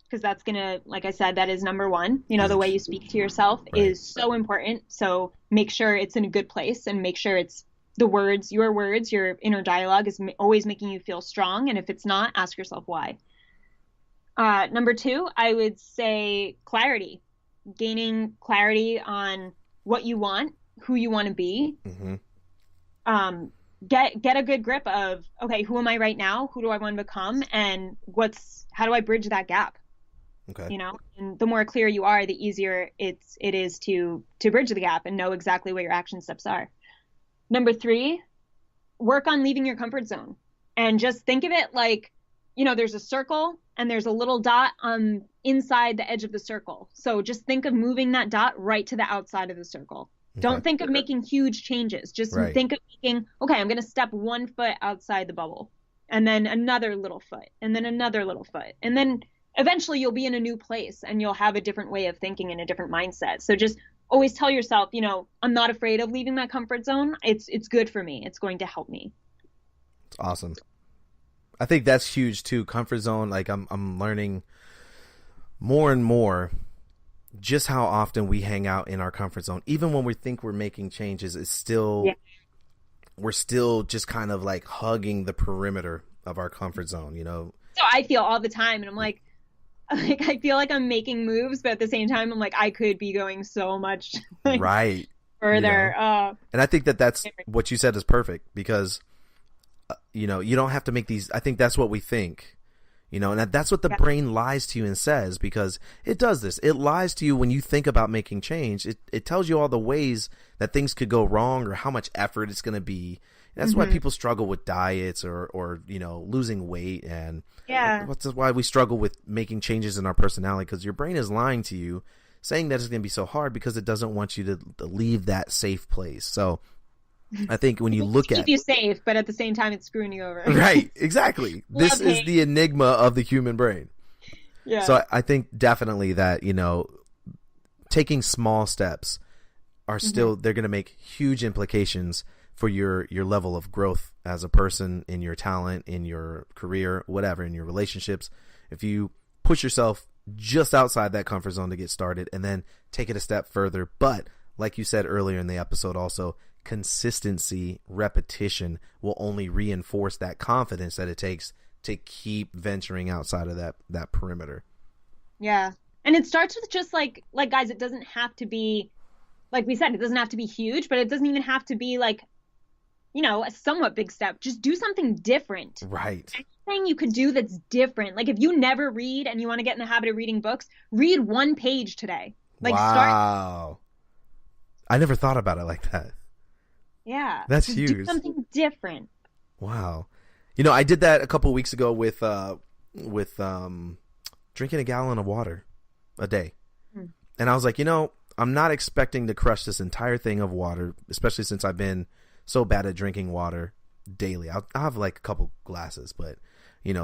Because that's going to, like I said, that is number 1. The way you speak to yourself is so important. So make sure it's in a good place and make sure it's your inner dialogue is always making you feel strong. And if it's not, ask yourself why. Number 2, I would say clarity. Gaining clarity on what you want, who you want to be. Mm-hmm. Get a good grip of, okay, who am I right now? Who do I want to become? And how do I bridge that gap? Okay. And the more clear you are, the easier it is to bridge the gap and know exactly what your action steps are. Number 3, work on leaving your comfort zone and just think of it like, there's a circle and there's a little dot inside the edge of the circle. So just think of moving that dot right to the outside of the circle. Okay. Don't think of making huge changes. Just think of making, okay, I'm going to step 1 foot outside the bubble and then another little foot and then another little foot. And then eventually you'll be in a new place and you'll have a different way of thinking and a different mindset. So just always tell yourself, I'm not afraid of leaving my comfort zone. It's good for me. It's going to help me. It's awesome. I think that's huge too. Comfort zone. Like I'm learning more and more just how often we hang out in our comfort zone. Even when we think we're making changes, we're still just kind of like hugging the perimeter of our comfort zone, So I feel all the time and I'm like I feel like I'm making moves, but at the same time I'm like, I could be going so much right further. And I think that's what you said is perfect because you don't have to make these. I think that's what we think, and that's what the brain lies to you and says, because it does this. It lies to you when you think about making change. It tells you all the ways that things could go wrong or how much effort it's going to be. That's why people struggle with diets or losing weight, and that's why we struggle with making changes in our personality, because your brain is lying to you, saying that it's going to be so hard because it doesn't want you to leave that safe place. So I think when you look at keep you safe, but at the same time it's screwing you over. Right, exactly. This is the enigma of the human brain. Yeah. So I think definitely that taking small steps are still they're going to make huge implications for your level of growth as a person, in your talent, in your career, whatever, in your relationships. If you push yourself just outside that comfort zone to get started and then take it a step further, but like you said earlier in the episode also, consistency, repetition will only reinforce that confidence that it takes to keep venturing outside of that perimeter. Yeah. And it starts with just like guys, it doesn't have to be, like we said, it doesn't have to be huge, but it doesn't even have to be like, a somewhat big step. Just do something different. Right. Anything you could do that's different. Like if you never read and you want to get in the habit of reading books, read 1 page today. Wow. I never thought about it like that. Yeah. That's huge. Do something different. Wow. I did that a couple of weeks ago with drinking a gallon of water a day. And I was like, I'm not expecting to crush this entire thing of water, especially since I've been so bad at drinking water daily. I'll have like a couple glasses, but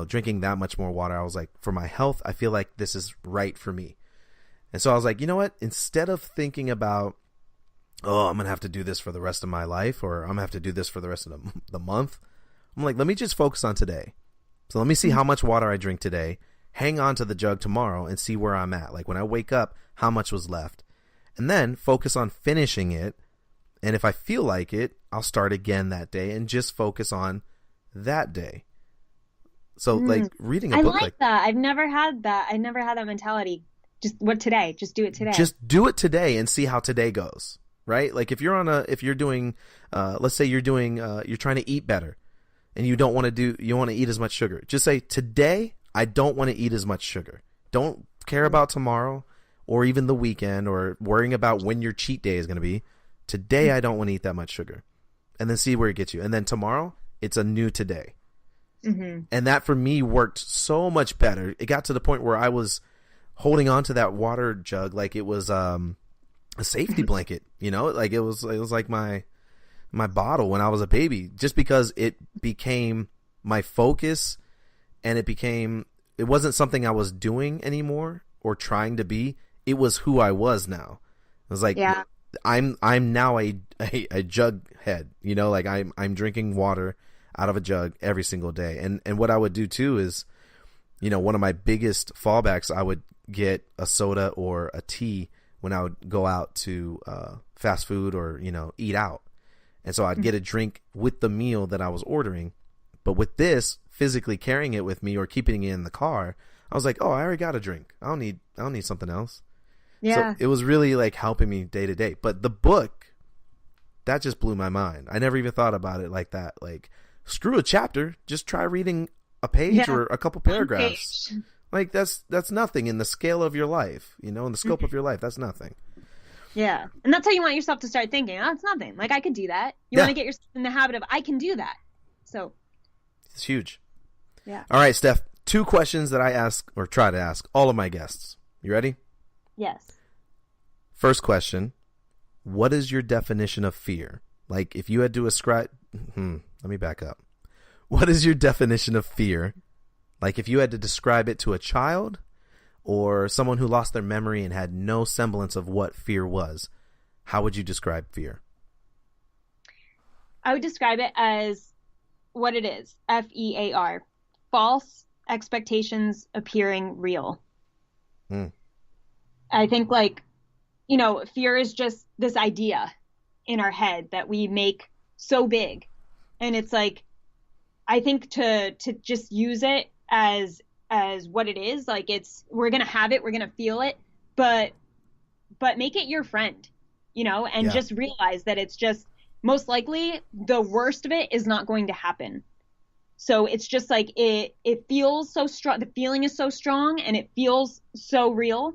drinking that much more water, I was like, for my health, I feel like this is right for me. And so I was like, you know what? Instead of thinking about, oh, I'm going to have to do this for the rest of my life, or I'm going to have to do this for the rest of the month, I'm like, let me just focus on today. So let me see how much water I drink today, hang on to the jug tomorrow, and see where I'm at. Like when I wake up, how much was left. And then focus on finishing it. And if I feel like it, I'll start again that day and just focus on that day. So like reading a book. I like that. I've never had that. I never had that mentality. Just today? Just do it today. Just do it today and see how today goes. Right? Like if you're doing, let's say you're trying to eat better and you want to eat as much sugar. Just say, today, I don't want to eat as much sugar. Don't care about tomorrow or even the weekend or worrying about when your cheat day is going to be. Today, I don't want to eat that much sugar. And then see where it gets you. And then tomorrow, it's a new today. And that for me worked so much better. It got to the point where I was holding on to that water jug like it was a safety blanket, you know, like it was like my bottle when I was a baby, just because it became my focus, and it wasn't something I was doing anymore or trying to be. It was who I was now. It was like, I'm now a jug head, you know, like I'm drinking water out of a jug every single day. And what I would do too is, you know, one of my biggest fallbacks, I would get a soda or a tea when I would go out to fast food or, you know, eat out. And so I'd get a drink with the meal that I was ordering. But with this, physically carrying it with me or keeping it in the car, I was like, oh, I already got a drink. I don't need something else. Yeah. So it was really like helping me day to day. But the book, that just blew my mind. I never even thought about it like that. Like, screw a chapter. Just try reading a page or a couple paragraphs. Like, that's nothing in the scale of your life, you know, in the scope of your life. That's nothing. Yeah. And that's how you want yourself to start thinking. Oh, it's nothing. Like, I could do that. You want to get yourself in the habit of, I can do that. So. It's huge. Yeah. All right, Steph. 2 questions that I ask or try to ask all of my guests. You ready? Yes. First question. What is your definition of fear? Like, if you had to ascribe... let me back up. What is your definition of fear? Like, if you had to describe it to a child or someone who lost their memory and had no semblance of what fear was, how would you describe fear? I would describe it as what it is. FEAR. False expectations appearing real. I think, like, you know, fear is just this idea in our head that we make so big. And it's like, I think to just use it as what it is, like, we're going to have it, we're going to feel it, but make it your friend, you know, and just realize that it's just most likely the worst of it is not going to happen. So it's just like, it feels so strong. The feeling is so strong and it feels so real,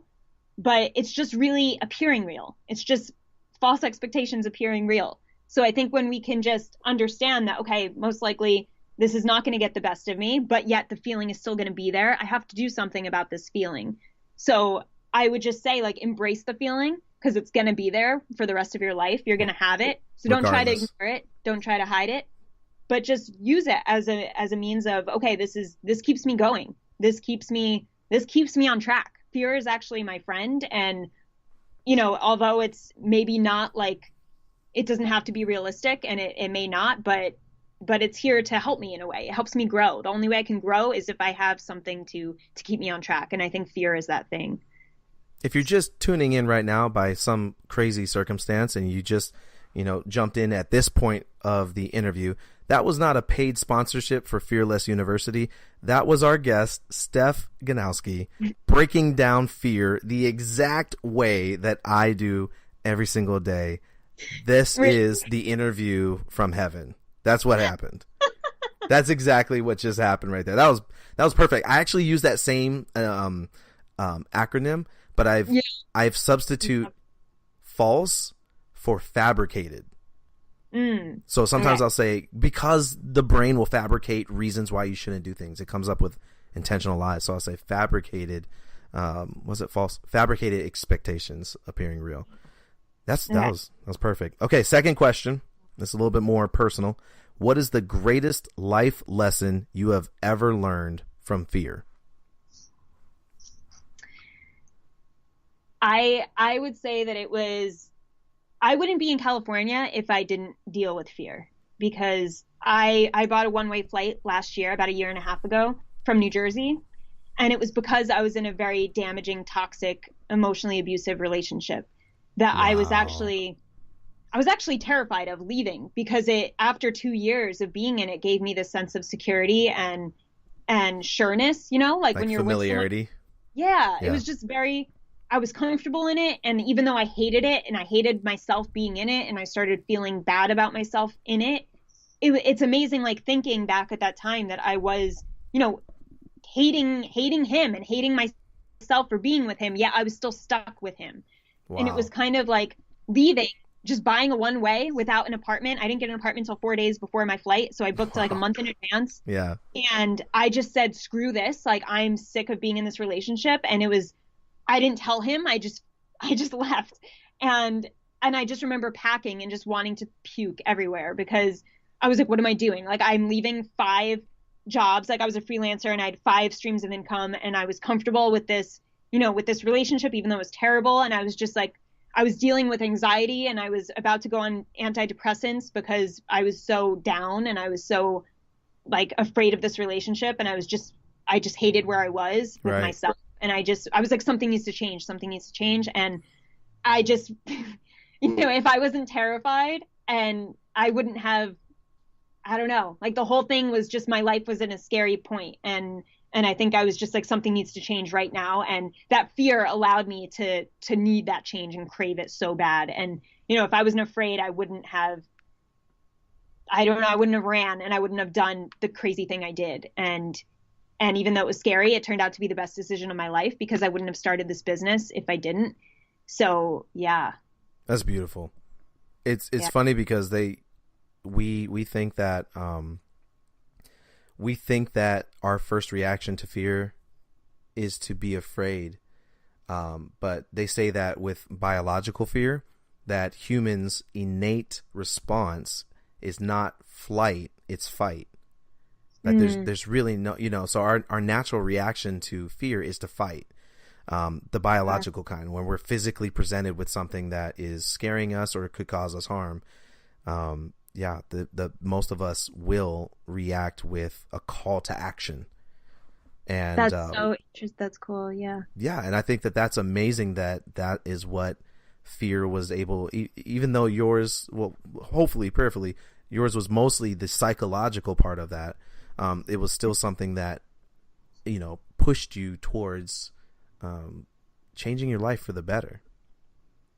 but it's just really appearing real. It's just false expectations appearing real. So I think when we can just understand that, okay, most likely this is not going to get the best of me, but yet the feeling is still going to be there. I have to do something about this feeling. So I would just say, like, embrace the feeling, because it's going to be there for the rest of your life. You're going to have it. So don't try to ignore it. Don't try to hide it, but just use it as a means of, okay, this keeps me going. This keeps me on track. Fear is actually my friend. And, you know, although it's maybe not, like, it doesn't have to be realistic, and it may not, but it's here to help me in a way. It helps me grow. The only way I can grow is if I have something to keep me on track. And I think fear is that thing. If you're just tuning in right now by some crazy circumstance and you just, you know, jumped in at this point of the interview, that was not a paid sponsorship for Fearless University. That was our guest, Steph Ganowski, breaking down fear the exact way that I do every single day. This is the interview from heaven. That's what happened. That's exactly what just happened right there. That was perfect. I actually use that same acronym, but I've substitute false for fabricated. So sometimes I'll say, because the brain will fabricate reasons why you shouldn't do things, it comes up with intentional lies. So I'll say fabricated. Was it false? Fabricated expectations appearing real. That was perfect. Okay, second question. This is a little bit more personal. What is the greatest life lesson you have ever learned from fear? I would say that it was, I wouldn't be in California if I didn't deal with fear, because I bought a one-way flight last year, about a year and a half ago, from New Jersey. And it was because I was in a very damaging, toxic, emotionally abusive relationship that I was actually terrified of leaving, because after 2 years of being in it, gave me this sense of security and sureness, you know, like when you're familiarity. With someone, it was just I was comfortable in it. And even though I hated it and I hated myself being in it and I started feeling bad about myself in it, it's amazing, like, thinking back at that time that I was, you know, hating him and hating myself for being with him. Yeah, I was still stuck with him. Wow. And it was kind of like leaving just buying a one way without an apartment. I didn't get an apartment until 4 days before my flight. So I booked like a month in advance. Yeah. And I just said, screw this. Like, I'm sick of being in this relationship. And I didn't tell him. I just left. And I just remember packing and just wanting to puke everywhere because I was like, what am I doing? Like, I'm leaving 5 jobs. Like, I was a freelancer and I had 5 streams of income, and I was comfortable with this, with this relationship, even though it was terrible. And I was just like, I was dealing with anxiety, and I was about to go on antidepressants because I was so down and I was so like afraid of this relationship. And I just hated where I was with myself. And I was like, something needs to change. And I just, if I wasn't terrified, and I wouldn't have, I don't know, like the whole thing was just, my life was in a scary point. And I think I was just like, something needs to change right now. And that fear allowed me to need that change and crave it so bad. And, if I wasn't afraid, I wouldn't have ran, and I wouldn't have done the crazy thing I did. And even though it was scary, it turned out to be the best decision of my life, because I wouldn't have started this business if I didn't. So, yeah. That's beautiful. It's funny because we think that our first reaction to fear is to be afraid. But they say that with biological fear, that humans' innate response is not flight, it's fight. That there's really no, so our natural reaction to fear is to fight. The biological kind, when we're physically presented with something that is scaring us or could cause us harm. The most of us will react with a call to action. And that's so interesting. That's cool. Yeah. Yeah. And I think that that's amazing that is what fear was able, even though yours, well, hopefully, prayerfully, yours was mostly the psychological part of that. It was still something that, pushed you towards changing your life for the better.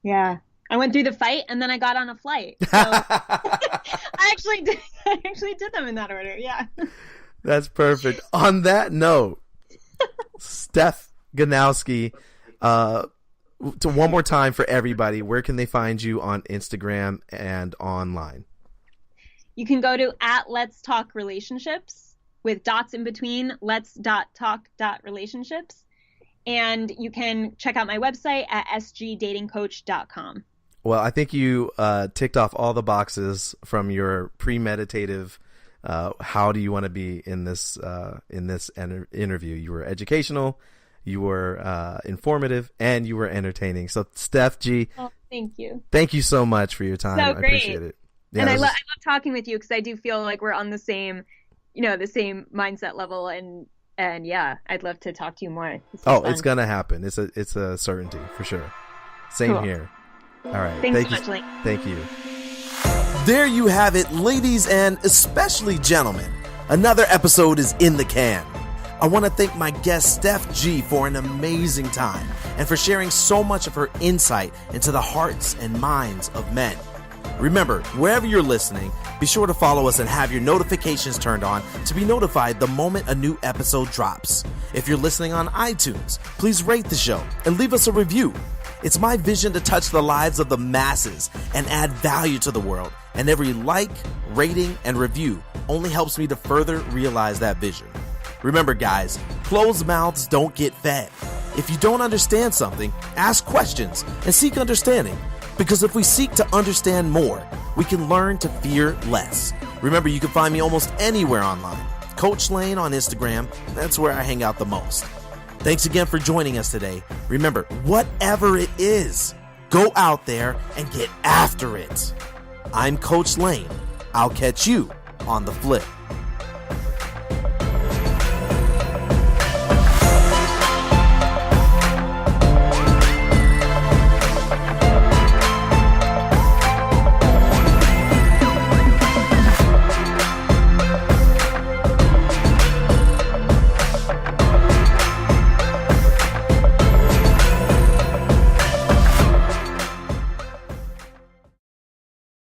Yeah. I went through the fight and then I got on a flight. So I actually did them in that order. Yeah. That's perfect. On that note, Steph Ganowski, to one more time for everybody, where can they find you on Instagram and online? You can go to @letstalkrelationships with dots in between, lets.talk.relationships. And you can check out my website at sgdatingcoach.com. Well, I think you ticked off all the boxes from your premeditative. How do you want to be in this interview? You were educational, you were informative, and you were entertaining. So, Steph G, thank you. Thank you so much for your time. So I great. appreciate it. Yeah, and I love talking with you, because I do feel like we're on the same, the same mindset level. And yeah, I'd love to talk to you more. It's gonna happen. It's a certainty for sure. Same cool. here. All right. Thanks so much, Lane. Thank you. There you have it, ladies and especially gentlemen. Another episode is in the can. I want to thank my guest Steph G for an amazing time and for sharing so much of her insight into the hearts and minds of men. Remember, wherever you're listening, be sure to follow us and have your notifications turned on to be notified the moment a new episode drops. If you're listening on iTunes, please rate the show and leave us a review. It's my vision to touch the lives of the masses and add value to the world. And every like, rating, and review only helps me to further realize that vision. Remember, guys, closed mouths don't get fed. If you don't understand something, ask questions and seek understanding. Because if we seek to understand more, we can learn to fear less. Remember, you can find me almost anywhere online. Coach Lane on Instagram, that's where I hang out the most. Thanks again for joining us today. Remember, whatever it is, go out there and get after it. I'm Coach Lane. I'll catch you on the flip.